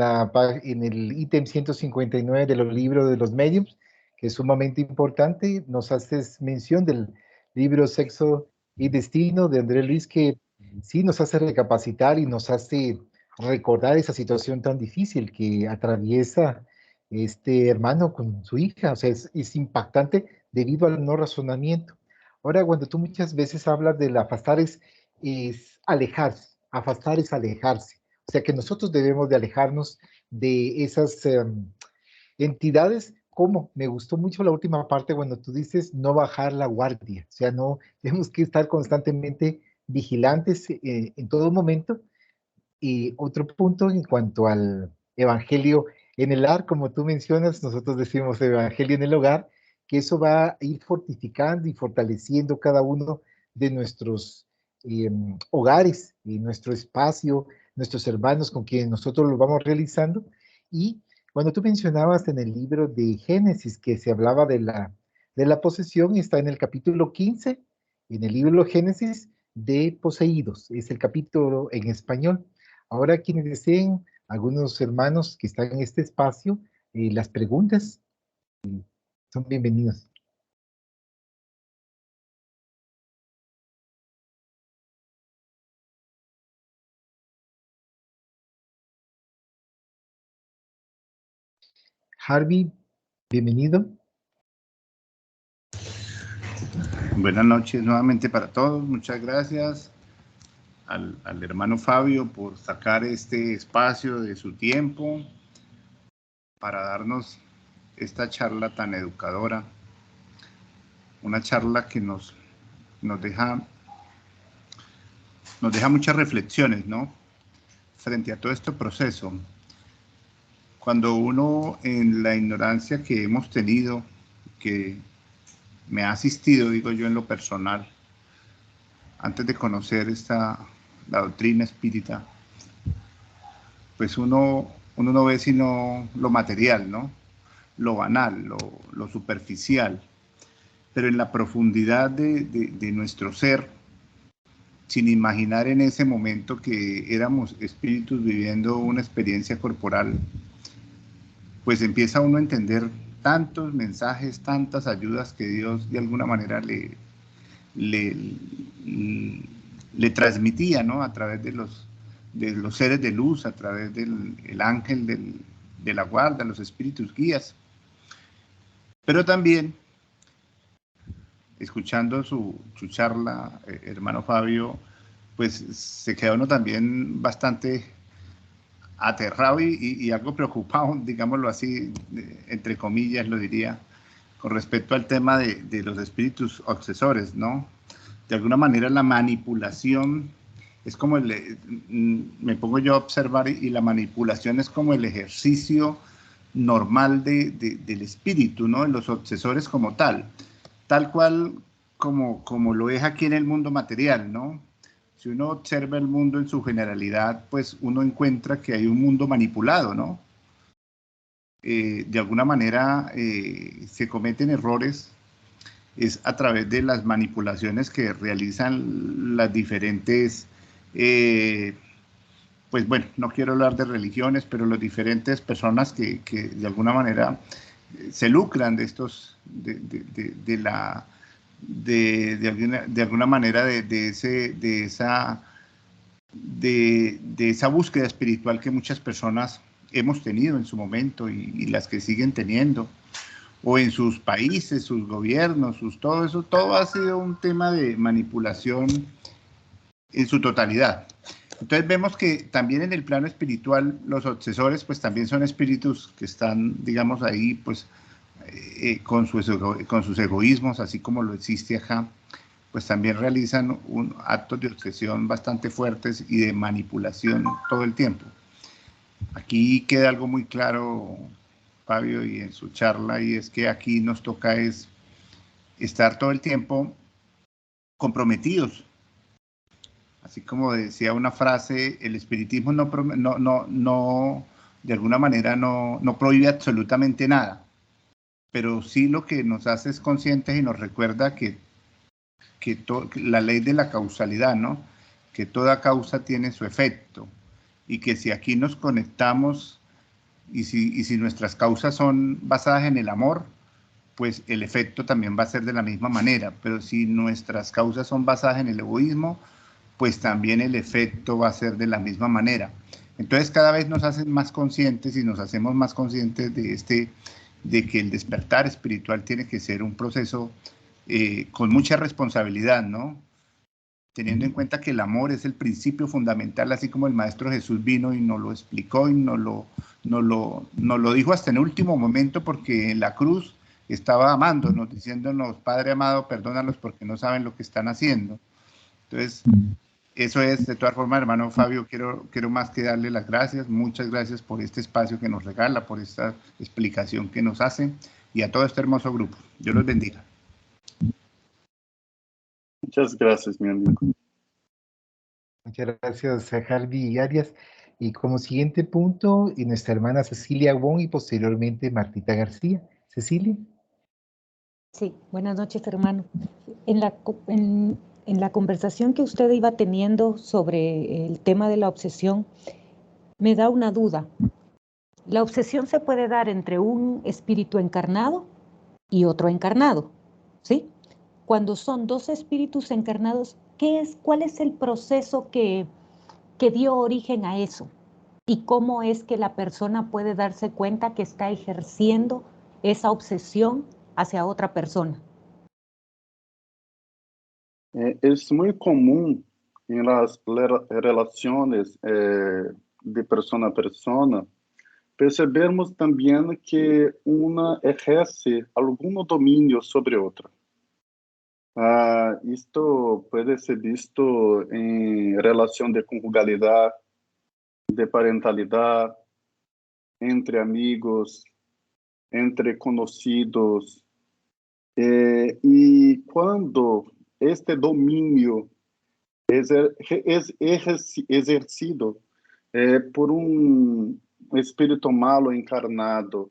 el ítem 159 de los libros de los mediums, que es sumamente importante. Nos haces mención del libro Sexo y Destino de André Luis, que sí nos hace recapacitar y nos hace recordar esa situación tan difícil que atraviesa este hermano con su hija. O sea, es impactante debido al no razonamiento. Ahora, cuando tú muchas veces hablas del afastar es alejarse, afastar es alejarse. O sea que nosotros debemos de alejarnos de esas entidades. ¿Cómo? Me gustó mucho la última parte cuando tú dices no bajar la guardia. O sea, no tenemos que estar constantemente vigilantes en todo momento. Y otro punto en cuanto al evangelio en el hogar, como tú mencionas, nosotros decimos evangelio en el hogar, que eso va a ir fortificando y fortaleciendo cada uno de nuestros hogares y nuestro espacio, nuestros hermanos con quienes nosotros lo vamos realizando. Y cuando tú mencionabas en el libro de Génesis que se hablaba de la posesión, está en el capítulo 15, en el libro de Génesis, de poseídos, es el capítulo en español. Ahora quienes deseen, algunos hermanos que están en este espacio, las preguntas son bienvenidos. Harvey, bienvenido. Buenas noches nuevamente para todos. Muchas gracias al hermano Fabio por sacar este espacio de su tiempo para darnos esta charla tan educadora. Una charla que nos deja muchas reflexiones, ¿no? Frente a todo este proceso. Cuando uno, en la ignorancia que hemos tenido, que me ha asistido, digo yo, en lo personal, antes de conocer la doctrina espírita, pues uno no ve sino lo material, ¿no? Lo banal, lo superficial. Pero en la profundidad de nuestro ser sin imaginar en ese momento que éramos espíritus viviendo una experiencia corporal, pues empieza uno a entender tantos mensajes, tantas ayudas que Dios de alguna manera le transmitía, ¿no? A través de los seres de luz, a través del ángel de la guarda, los espíritus guías. Pero también, escuchando su charla, hermano Fabio, pues se queda uno también bastante aterrado y algo preocupado, digámoslo así, entre comillas lo diría, con respecto al tema de los espíritus obsesores, ¿no? De alguna manera la manipulación es como me pongo yo a observar, y la manipulación es como el ejercicio normal del espíritu, ¿no? En los obsesores como tal cual como lo es aquí en el mundo material, ¿no? Si uno observa el mundo en su generalidad, pues uno encuentra que hay un mundo manipulado, ¿no? De alguna manera se cometen errores, es a través de las manipulaciones que realizan las diferentes, pues bueno, no quiero hablar de religiones, pero las diferentes personas que de alguna manera se lucran de estos, de alguna manera de esa búsqueda espiritual que muchas personas hemos tenido en su momento y las que siguen teniendo, o en sus países, sus gobiernos, todo eso, todo ha sido un tema de manipulación en su totalidad. Entonces vemos que también en el plano espiritual los obsesores pues también son espíritus que están, digamos, ahí pues con sus egoísmos, así como lo existe acá, pues también realizan actos de obsesión bastante fuertes y de manipulación todo el tiempo. Aquí queda algo muy claro, Fabio, y en su charla, y es que aquí nos toca es estar todo el tiempo comprometidos. Así como decía una frase, el espiritismo de alguna manera no prohíbe absolutamente nada, pero sí lo que nos hace es conscientes y nos recuerda que la ley de la causalidad, ¿no? Que toda causa tiene su efecto, y que si aquí nos conectamos y si nuestras causas son basadas en el amor, pues el efecto también va a ser de la misma manera, pero si nuestras causas son basadas en el egoísmo, pues también el efecto va a ser de la misma manera. Entonces cada vez nos hacen más conscientes y nos hacemos más conscientes de que el despertar espiritual tiene que ser un proceso con mucha responsabilidad, ¿no? Teniendo en cuenta que el amor es el principio fundamental, así como el Maestro Jesús vino y nos lo explicó y nos lo dijo hasta en el último momento, porque en la cruz estaba amándonos, diciéndonos, Padre amado, perdónalos porque no saben lo que están haciendo. Entonces, eso es, de todas formas, hermano Fabio, quiero más que darle las gracias. Muchas gracias por este espacio que nos regala, por esta explicación que nos hace, y a todo este hermoso grupo. Dios los bendiga. Muchas gracias, mi amigo. Muchas gracias a Harvey Arias. Y como siguiente punto, y nuestra hermana Cecilia Wong y posteriormente Martita García. Cecilia. Sí, buenas noches, hermano. En la conversación que usted iba teniendo sobre el tema de la obsesión, me da una duda. La obsesión se puede dar entre un espíritu encarnado y otro encarnado, ¿sí? Cuando son dos espíritus encarnados, ¿cuál es el proceso que dio origen a eso? ¿Y cómo es que la persona puede darse cuenta que está ejerciendo esa obsesión hacia otra persona? Es muy común en las relaciones de persona a persona percebermos también que una ejerce algún dominio sobre otra. Esto puede ser visto en relación de conjugalidad, de parentalidad, entre amigos, entre conocidos. Y cuando este dominio es ejercido por un espíritu malo encarnado,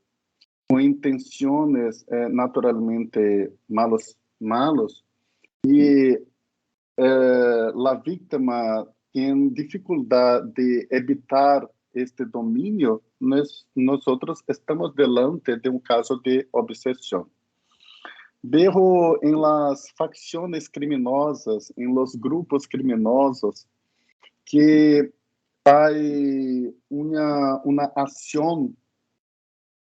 con intenciones naturalmente malos, y la víctima tiene dificultad de evitar este dominio, nosotros estamos delante de un caso de obsesión. Veo en las facciones criminosas, en los grupos criminosos, que hay una acción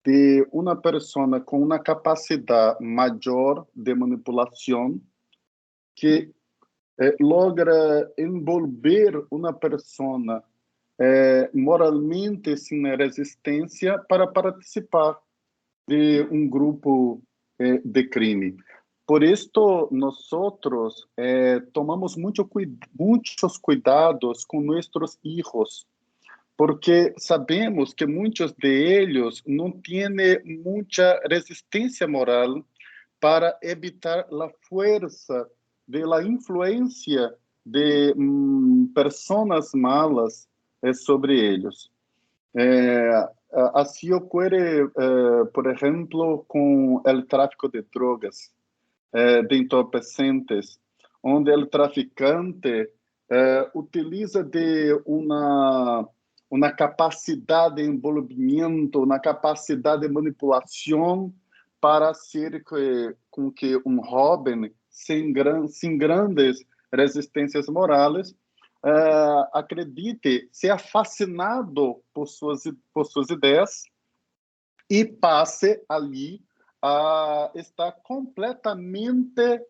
de una persona con una capacidad mayor de manipulación que logra envolver una persona moralmente sin resistencia para participar de un grupo de crime. Por esto nosotros tomamos muchos cuidados con nuestros hijos, porque sabemos que muchos de ellos no tienen mucha resistencia moral para evitar la fuerza de la influencia de personas malas sobre ellos. Así ocurre, por ejemplo, con el tráfico de drogas, de entorpecentes, donde el traficante utiliza de una capacidad de envolvimiento, una capacidad de manipulación para hacer com que um jovem sem grandes resistências morais acredite, seja fascinado por suas ideias e passe ali a estar completamente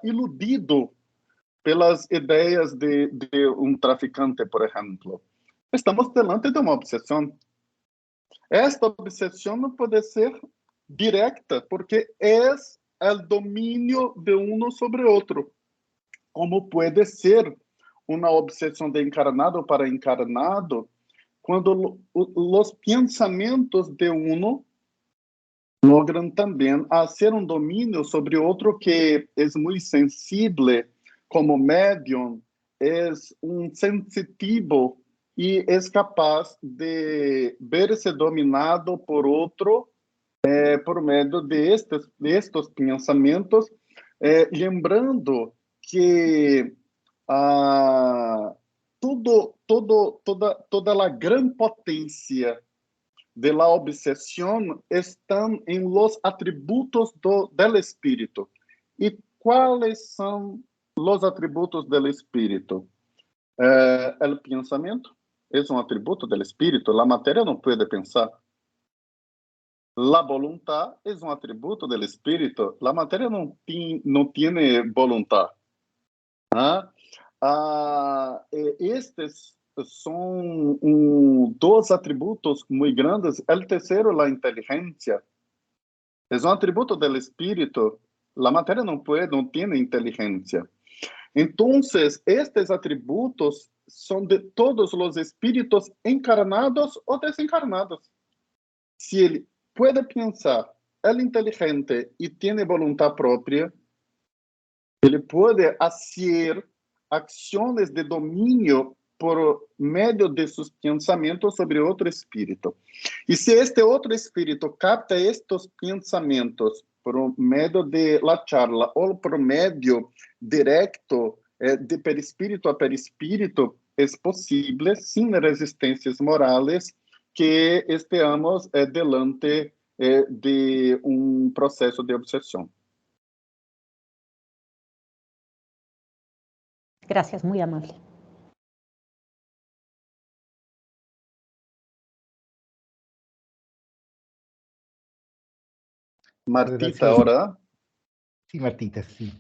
iludido pelas ideias de um traficante, por exemplo. Estamos delante de uma obsessão. Esta obsessão não pode ser directa, porque é o domínio de um sobre outro. Como pode ser uma obsessão de encarnado para encarnado, quando os pensamentos de um logran também fazer um domínio sobre outro que é muito sensível, como médium, é um sensitivo e é capaz de ver-se dominado por outro por meio de estes pensamentos, lembrando que toda a grande potência de la obsessão estão em los atributos del espírito. E quais são los atributos del espírito? El pensamento é um atributo del espírito. La matéria não pode pensar. La voluntad é um atributo del espírito. La matéria não tem voluntad. Estes são dois atributos muito grandes. O terceiro, a inteligência, é um atributo del espírito. La matéria não tem inteligência. Então, estes atributos são de todos os espíritos encarnados ou desencarnados. Se ele pode pensar, é inteligente e tem vontade própria, ele pode fazer ações de domínio por meio de seus pensamentos sobre outro espírito. E se este outro espírito capta estes pensamentos por meio de la charla ou por meio direto de perispírito a perispírito, é possível, sem resistências morais, que estejamos delante de um processo de obsessão. Gracias, muy amable. Martita, ahora. Sí, Martita, sí.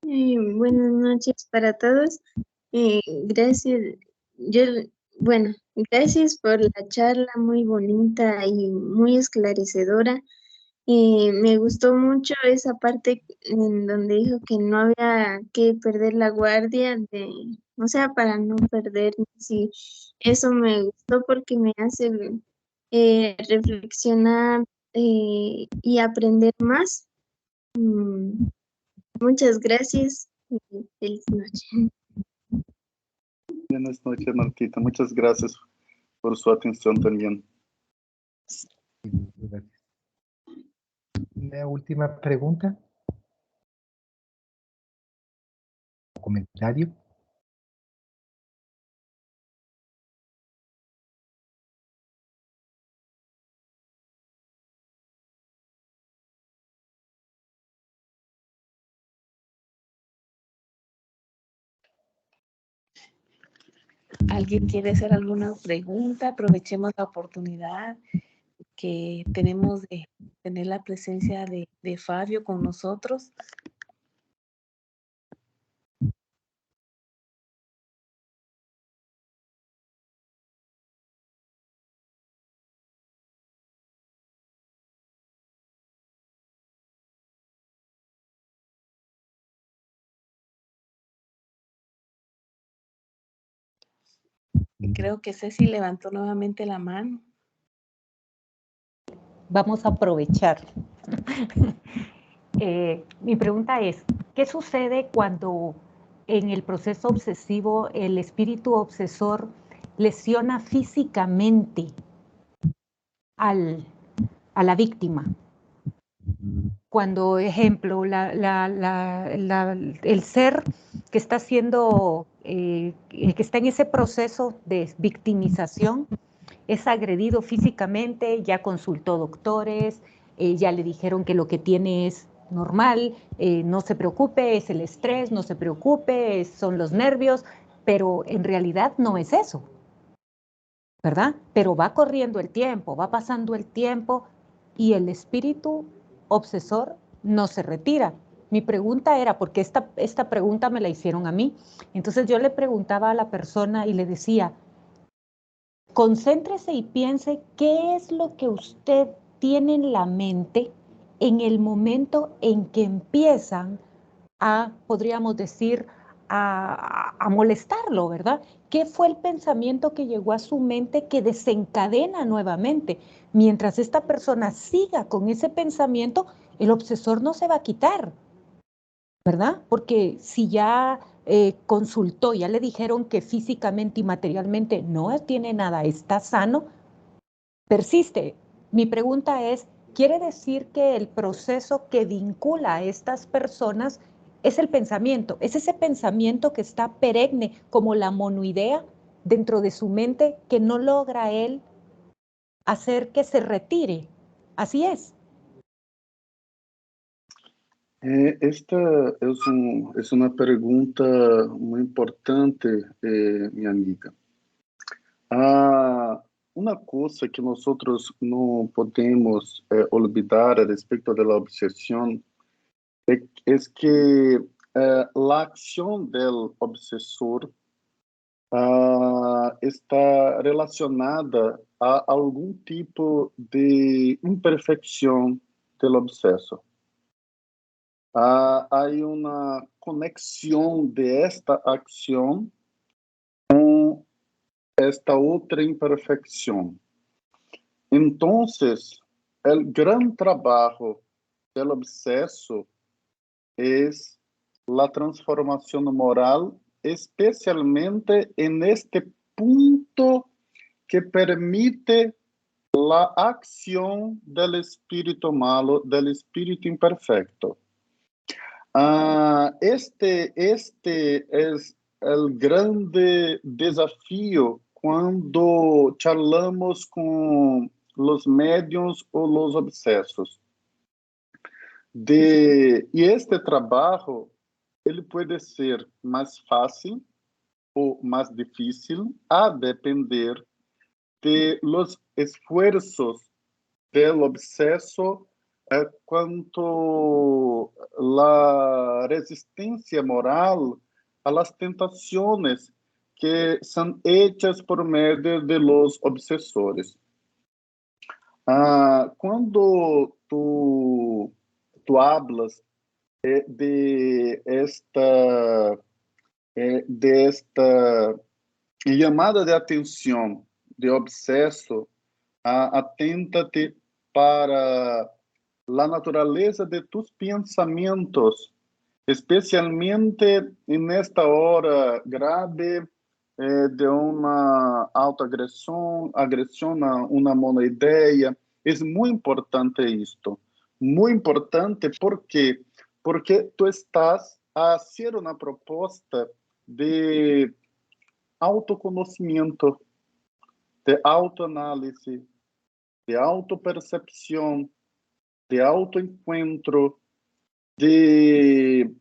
Buenas noches para todos. Gracias. Gracias por la charla muy bonita y muy esclarecedora. Me gustó mucho esa parte en donde dijo que no había que perder la guardia, o sea, para no perder. Sí, eso me gustó porque me hace reflexionar y aprender más. Muchas gracias y feliz noche. Buenas noches, Martita. Muchas gracias por su atención también. Gracias. una última pregunta? ¿Comentario? ¿Alguien quiere hacer alguna pregunta? Aprovechemos la oportunidad que tenemos de tener la presencia de Fabio con nosotros. Creo que Ceci levantó nuevamente la mano. Vamos a aprovechar. Mi pregunta es, ¿qué sucede cuando en el proceso obsesivo el espíritu obsesor lesiona físicamente a la víctima? Cuando, ejemplo, el ser que está siendo, que está en ese proceso de victimización, es agredido físicamente, ya consultó doctores, ya le dijeron que lo que tiene es normal, no se preocupe, es el estrés, no se preocupe, son los nervios, pero en realidad no es eso, ¿verdad? Pero va corriendo el tiempo, va pasando el tiempo y el espíritu obsesor no se retira. Mi pregunta era, porque esta pregunta me la hicieron a mí, entonces yo le preguntaba a la persona y le decía, concéntrese y piense qué es lo que usted tiene en la mente en el momento en que empiezan a, podríamos decir, a molestarlo, ¿verdad? ¿Qué fue el pensamiento que llegó a su mente que desencadena nuevamente? Mientras esta persona siga con ese pensamiento, el obsesor no se va a quitar, ¿verdad? Porque si ya consultó, ya le dijeron que físicamente y materialmente no tiene nada, está sano, persiste. Mi pregunta es, ¿quiere decir que el proceso que vincula a estas personas es el pensamiento? ¿Es ese pensamiento que está perenne como la monoidea dentro de su mente que no logra él hacer que se retire? Así es. Esta es una pregunta muy importante, mi amiga. Una cosa que nosotros no podemos olvidar respecto de la obsesión es que la acción del obsesor está relacionada a algún tipo de imperfección del obseso. Hay una conexión de esta acción con esta otra imperfección. Entonces, el gran trabajo del obseso es la transformación moral, especialmente en este punto que permite la acción del espíritu malo, del espíritu imperfecto. Este es el grande desafío cuando charlamos con los medios o los obsesos. Y este trabajo, ele puede ser más fácil o más difícil a depender de los esfuerzos del obseso quanto la resistencia moral a las tentaciones que son hechas por medio de los obsesores. Quando tu hablas de esta llamada de atenção de obseso, atenta-te para la naturaleza de tus pensamientos, especialmente en esta hora grave de una autoagresión, agresión a una monoidea. Es muy importante esto, muy importante. ¿Por qué? Porque tú estás a hacer una propuesta de autoconocimiento, de autoanálisis, de autopercepción, de autoencuentro, de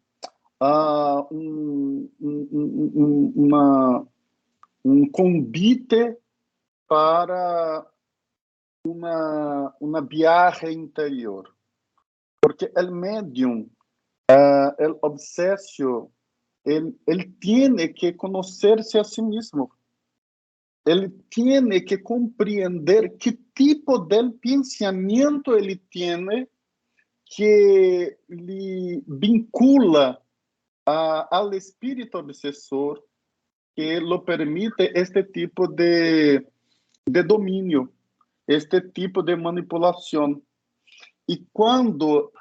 un convite para una viaje interior. Porque el medium, el obsesio, él tiene que conocerse a sí mismo. Él tiene que comprender qué tipo de pensamiento él tiene que le vincula al espíritu obsesor, que lo permite este tipo de dominio, este tipo de manipulación. Y cuando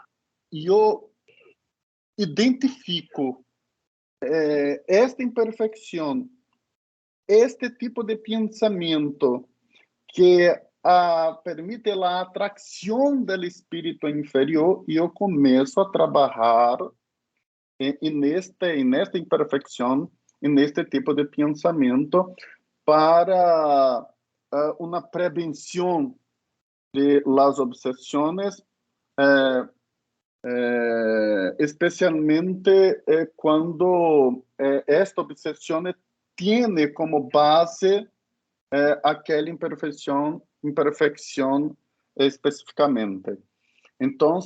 yo identifico esta imperfección, este tipo de pensamiento que permite a atração do espírito inferior, e eu começo a trabalhar nesta imperfeição, neste tipo de pensamento, para uma prevenção de las obsessões, especialmente quando esta obsessão tem como base aquela imperfeição especificamente. Então,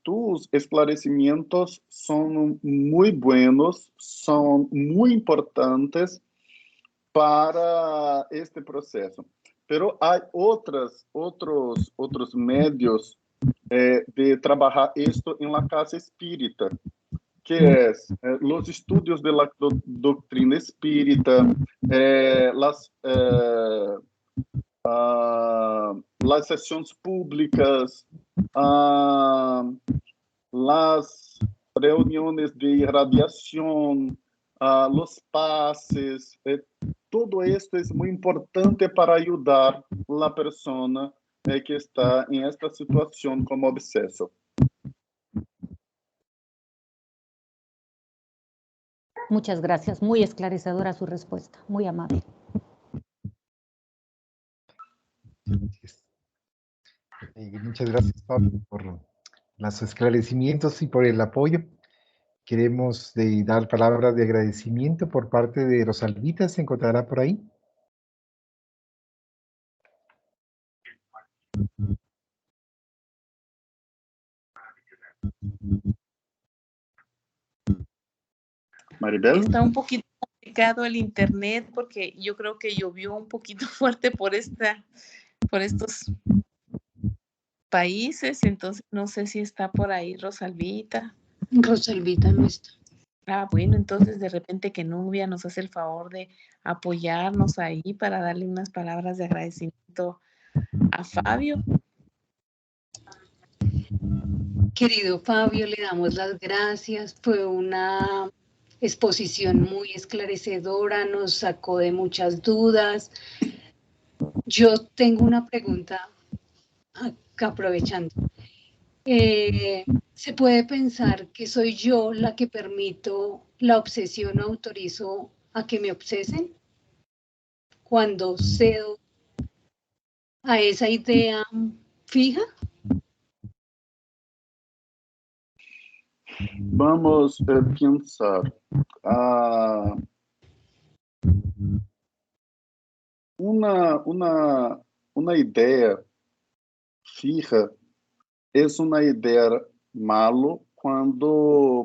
tus esclarecimentos são muito buenos, são muito importantes para este processo. Pero há outros meios de trabalhar isto em la casa espírita, que é os estudos de la doutrina espírita, las sessões públicas, las reuniones de irradiação, los pases, todo esto es muy importante para ayudar la persona que está en esta situación como obseso. Muchas gracias, muy esclarecedora su respuesta, muy amable. Muchas gracias, Pablo, por los esclarecimientos y por el apoyo. Queremos dar palabras de agradecimiento por parte de Rosalvita, ¿se encontrará por ahí? Maribel. Está un poquito complicado el internet porque yo creo que llovió un poquito fuerte por estos países, entonces no sé si está por ahí Rosalvita. Rosalvita no está. Bueno, entonces de repente que Nubia nos hace el favor de apoyarnos ahí para darle unas palabras de agradecimiento a Fabio. Querido Fabio, le damos las gracias. Fue una exposición muy esclarecedora, nos sacó de muchas dudas. Yo tengo una pregunta acá aprovechando. ¿Se puede pensar que soy yo la que permito la obsesión o autorizo a que me obsesen? Cuando cedo a esa idea fija. Vamos a pensar. Una idea fija es una idea malo cuando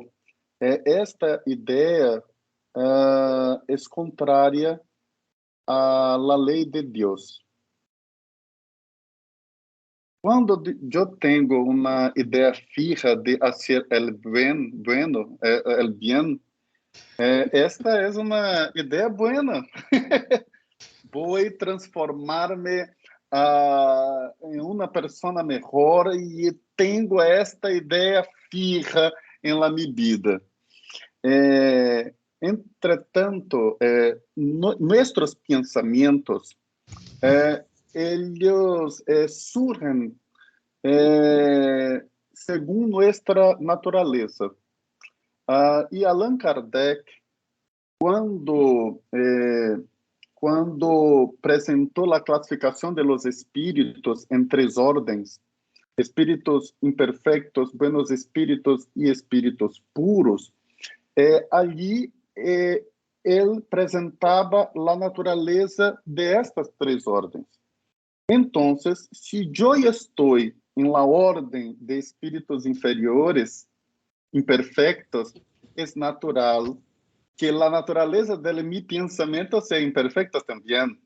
esta idea es contraria a la ley de Dios. Cuando yo tengo una idea fija de hacer el bien, esta es una idea buena. Voy a transformarme en una persona mejor y tengo esta idea fija en mi vida. Entretanto, nuestros pensamientos ellos surgen según nuestra naturaleza. Y Allan Kardec, cuando presentó la clasificación de los espíritus en 3 órdenes, espíritus imperfectos, buenos espíritus y espíritus puros, allí él presentaba la naturaleza de estas 3 órdenes. Entonces, si yo estoy en la orden de espíritus inferiores, imperfectos, es natural que la naturaleza de mi pensamiento sea imperfecta también.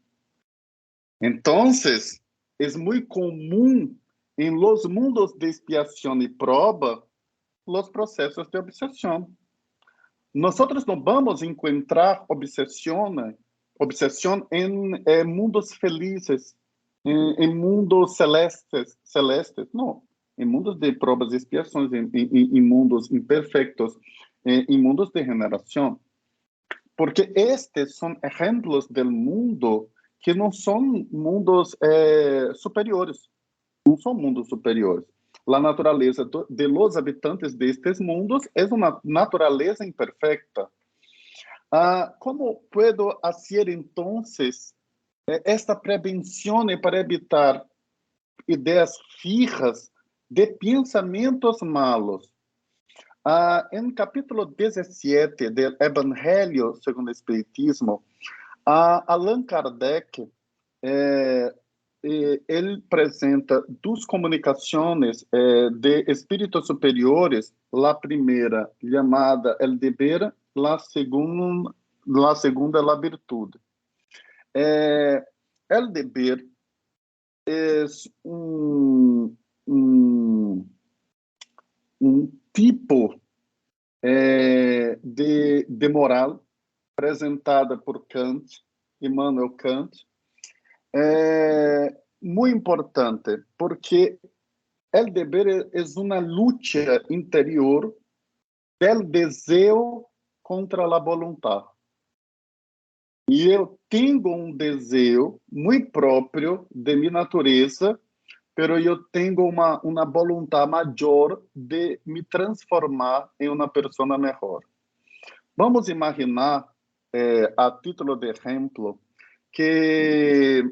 Entonces, es muy común en los mundos de expiación y prueba los procesos de obsesión. Nosotros no vamos a encontrar obsesión en mundos felices, en mundos celestes, no. En mundos de pruebas y expiaciones, en mundos imperfectos, en mundos de generación. Porque estos son ejemplos del mundo que no son mundos superiores. No son mundos superiores. La naturaleza de los habitantes de estos mundos es una naturaleza imperfecta. ¿Cómo puedo hacer entonces esta prevención para evitar ideas fijas de pensamientos malos? En capítulo 17 del Evangelio según el Espiritismo, Allan Kardec ele presenta 2 comunicações de espíritos superiores, a primeira chamada el deber, a segunda la virtude. El deber é tipo de moral apresentada por Kant, Immanuel Kant, muy importante, porque el deber es una lucha interior del deseo contra la voluntad. E eu tenho um desejo muito próprio de minha natureza, pero eu tenho uma vontade maior de me transformar em uma pessoa melhor. Vamos imaginar, a título de exemplo, que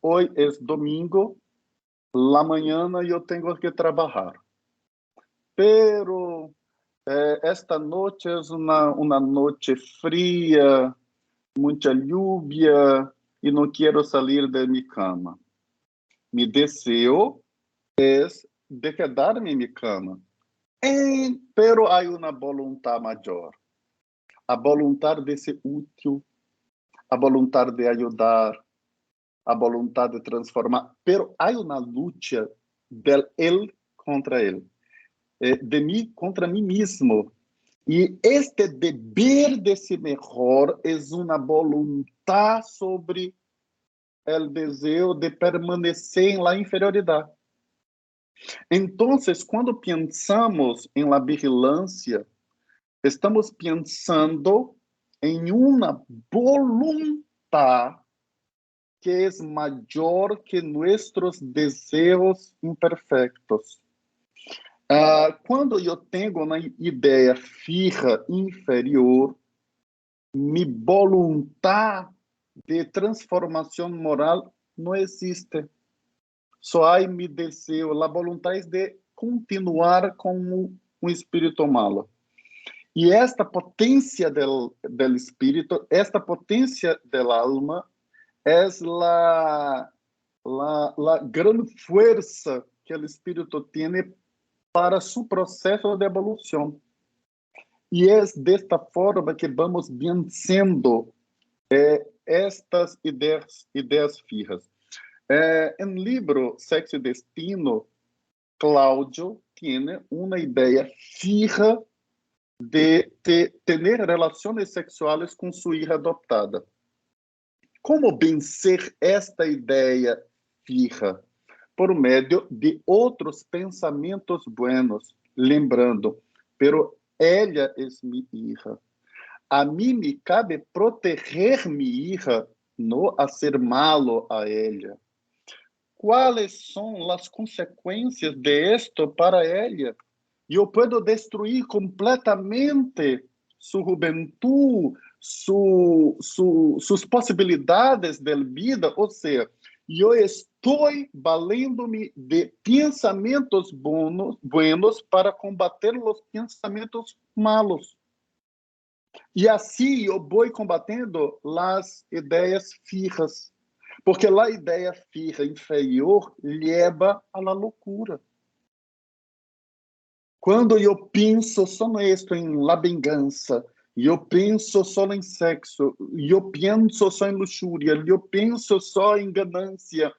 hoje é domingo, la mañana eu tenho que trabalhar. Pero esta noite é uma noite fria, muita lluvia, e não quero sair de minha cama. Mi desejo é de quedar-me em minha cama. Pero há uma vontade maior. A vontade de ser útil, a vontade de ajudar, a vontade de transformar. Pero há uma luta del ele contra ele. De mim contra mim mesmo. E este dever de ser melhor é uma vontade sobre o desejo de permanecer em la inferioridade. Então, quando pensamos em la vigilância, estamos pensando em uma voluntade que é maior que nossos desejos imperfectos. Quando eu tenho uma ideia fija, inferior, minha vontade de transformação moral não existe. Só há meu desejo, a vontade de continuar com um espírito malo. E esta potência do espírito, esta potência da alma, é a grande força que o espírito tem para seu processo de evolução. E é desta forma que vamos vencendo estas ideias fijas. Em livro Sexo e Destino, Cláudio tem uma ideia fija de ter relações sexuais com sua filha adoptada. Como vencer esta ideia fija? Por meio de outros pensamentos buenos, lembrando, pero ela é minha hija. A mim me cabe proteger minha hija, não hacer malo a ela. cuáles son las consecuencias de esto para ella. Yo puedo destruir completamente su juventud, sus posibilidades de vida. O sea, yo estoy valiéndome de pensamientos buenos para combater los pensamientos malos. E assim eu vou combatendo as ideias fijas, porque a ideia fija inferior leva à loucura. Quando eu penso só nisso, em la vingança, eu penso só em sexo, eu penso só em luxúria, eu penso só em ganância,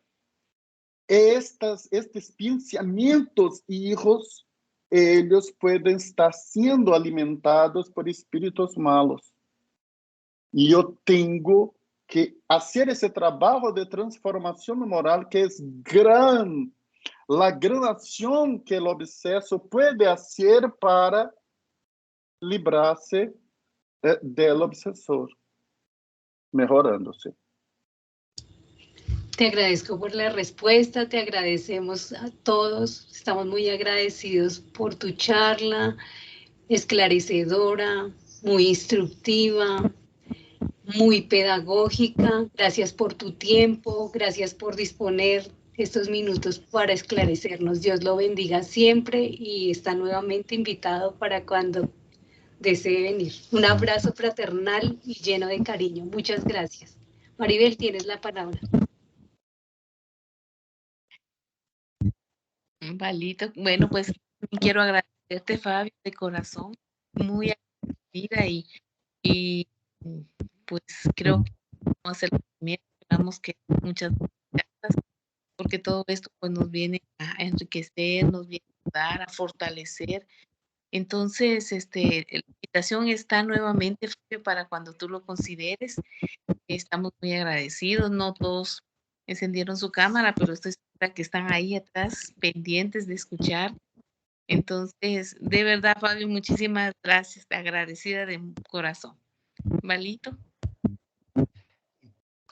estes pensamentos hijos, eles podem estar sendo alimentados por espíritos malos. E eu tenho que fazer esse trabalho de transformação moral, que é a grande ação que o obsesso pode fazer para livrar-se do obsessor, melhorando-se. Te agradezco por la respuesta, te agradecemos a todos, estamos muy agradecidos por tu charla, esclarecedora, muy instructiva, muy pedagógica. Gracias por tu tiempo, gracias por disponer estos minutos para esclarecernos. Dios lo bendiga siempre y está nuevamente invitado para cuando desee venir. Un abrazo fraternal y lleno de cariño. Muchas gracias. Maribel, tienes la palabra. Valito. Bueno, pues quiero agradecerte, Fabio, de corazón, muy agradecida y pues creo que vamos a hacer esperamos que muchas gracias, porque todo esto pues nos viene a enriquecer, nos viene a ayudar, a fortalecer. Entonces, la invitación está nuevamente, Fabio, para cuando tú lo consideres. Estamos muy agradecidos, no todos encendieron su cámara, pero estoy segura que están ahí atrás, pendientes de escuchar. Entonces, de verdad, Fabio, muchísimas gracias, agradecida de corazón. Valito.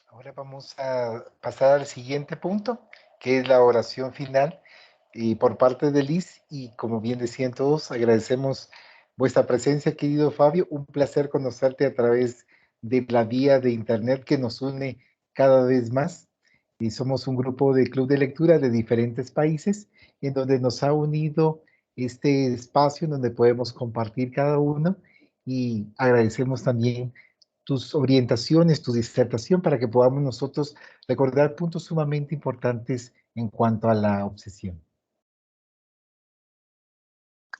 Ahora vamos a pasar al siguiente punto, que es la oración final por parte de Liz. Y como bien decían todos, agradecemos vuestra presencia, querido Fabio. Un placer conocerte a través de la vía de internet que nos une cada vez más. Y somos un grupo de club de lectura de diferentes países, en donde nos ha unido este espacio en donde podemos compartir cada uno, y agradecemos también tus orientaciones, tu disertación, para que podamos nosotros recordar puntos sumamente importantes en cuanto a la obsesión.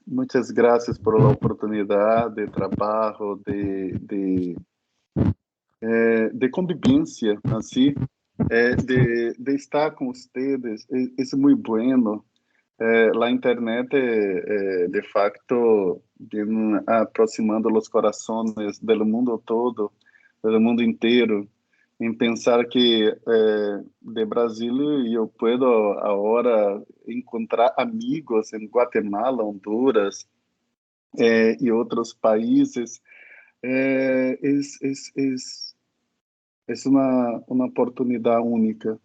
Muchas gracias por la oportunidad de trabajo, de convivencia, así, de estar con ustedes. Es muy bueno. La internet, de facto, viene aproximando los corazones del mundo todo, del mundo inteiro, em pensar que de Brasil eu puedo agora encontrar amigos em Guatemala, Honduras e outros países. É uma oportunidade única.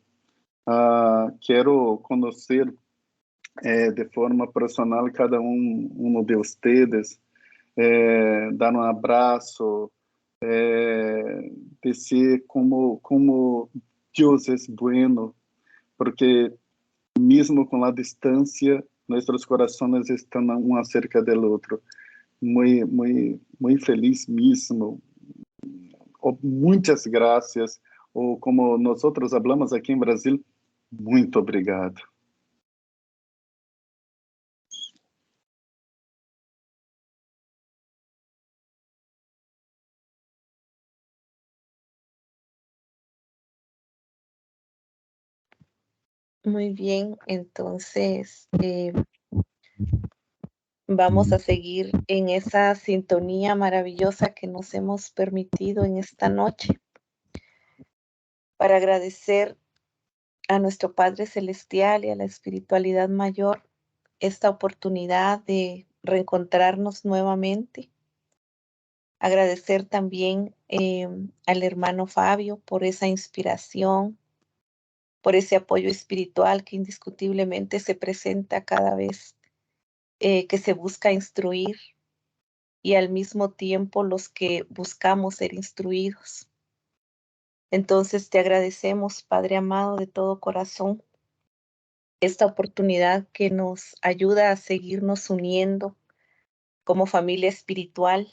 Quero conhecer de forma personal cada um de vocês, dar um abraço, dizer como Deus é bueno, porque mesmo com a distância, nossos corações estão um acerca do outro. Muito feliz mesmo. Muitas graças. Ou como nós falamos aqui em Brasil, muito obrigado. Muy bien, entonces vamos a seguir en esa sintonía maravillosa que nos hemos permitido en esta noche para agradecer a nuestro Padre Celestial y a la espiritualidad mayor esta oportunidad de reencontrarnos nuevamente. Agradecer también al hermano Fabio por esa inspiración, por ese apoyo espiritual que indiscutiblemente se presenta cada vez que se busca instruir y al mismo tiempo los que buscamos ser instruidos. Entonces te agradecemos, Padre amado, de todo corazón, esta oportunidad que nos ayuda a seguirnos uniendo como familia espiritual,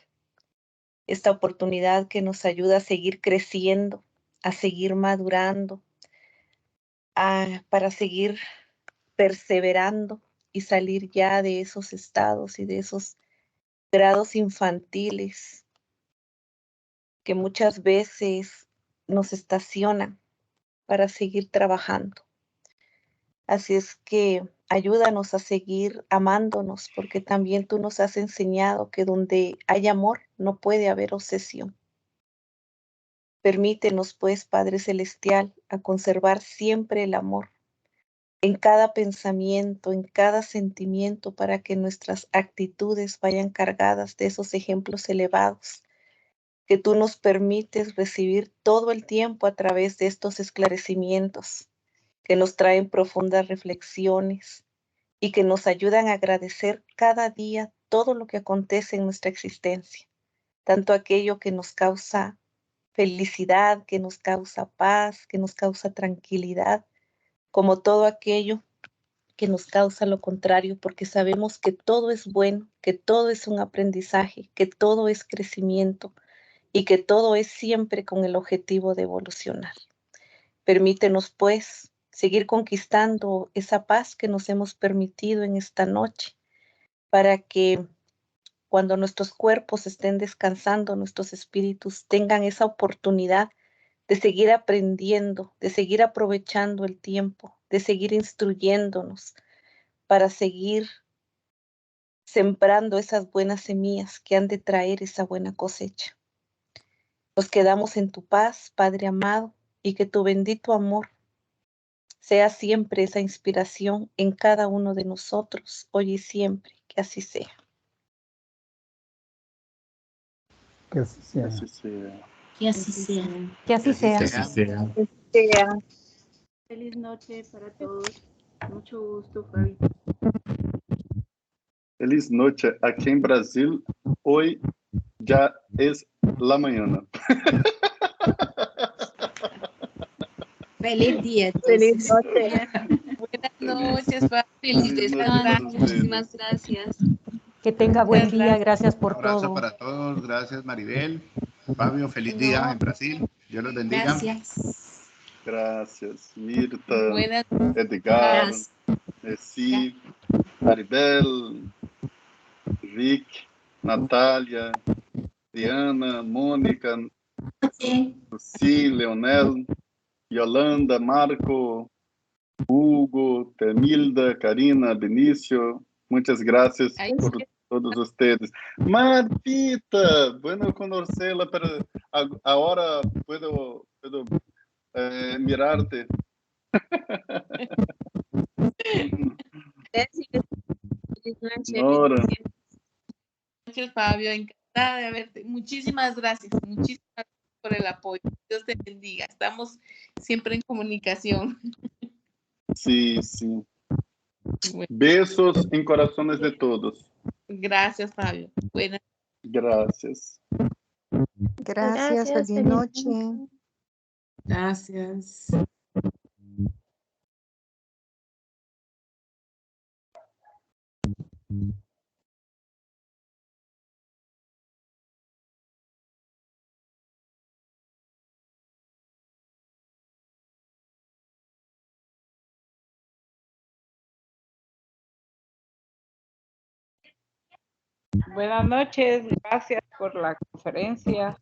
esta oportunidad que nos ayuda a seguir creciendo, a seguir madurando, para seguir perseverando y salir ya de esos estados y de esos grados infantiles que muchas veces nos estacionan para seguir trabajando. Así es que ayúdanos a seguir amándonos, porque también tú nos has enseñado que donde hay amor no puede haber obsesión. Permítenos, pues, Padre Celestial, a conservar siempre el amor en cada pensamiento, en cada sentimiento, para que nuestras actitudes vayan cargadas de esos ejemplos elevados que tú nos permites recibir todo el tiempo a través de estos esclarecimientos que nos traen profundas reflexiones y que nos ayudan a agradecer cada día todo lo que acontece en nuestra existencia, tanto aquello que nos causa felicidad, que nos causa paz, que nos causa tranquilidad, como todo aquello que nos causa lo contrario, porque sabemos que todo es bueno, que todo es un aprendizaje, que todo es crecimiento y que todo es siempre con el objetivo de evolucionar. Permítenos, pues, seguir conquistando esa paz que nos hemos permitido en esta noche, para que cuando nuestros cuerpos estén descansando, nuestros espíritus tengan esa oportunidad de seguir aprendiendo, de seguir aprovechando el tiempo, de seguir instruyéndonos, para seguir sembrando esas buenas semillas que han de traer esa buena cosecha. Nos quedamos en tu paz, Padre amado, y que tu bendito amor sea siempre esa inspiración en cada uno de nosotros, hoy y siempre, que así sea. Que así sea. Así sea. Que así sea. Que así sea. Feliz noche para todos. Mucho gusto, Fabi. Feliz noche. Aquí en Brasil, hoy ya es la mañana. Feliz día. Feliz Entonces. noche. Buenas noches, Fabi. Feliz Feliz noche descanso. para ustedes. Muchísimas gracias. Que tenga buen Muchas día. gracias. Gracias por Un abrazo todo. para todos. Gracias, Maribel. Fabio, feliz día en Brasil. Dios los bendiga. Gracias. Gracias, Mirta, Buenas Edgar, Gracias. Messi, Maribel, Vic, Natália, Diana, Mônica, Lucy, Leonel, Yolanda, Marco, Hugo, Temilda, Karina, Benicio. Muchas gracias Ay, por todos ustedes. Martita, bueno conocerla, pero ahora puedo mirarte. Feliz noche. Nora, noches, Fabio. Encantada de verte. Muchísimas gracias. Muchísimas gracias por el apoyo. Dios te bendiga. Estamos siempre en comunicación. sí, sí. Bueno, Besos en corazones de todos. gracias, Fabio. Buenas Gracias. Gracias, feliz noche. Gracias. Buenas noches, gracias por la conferencia.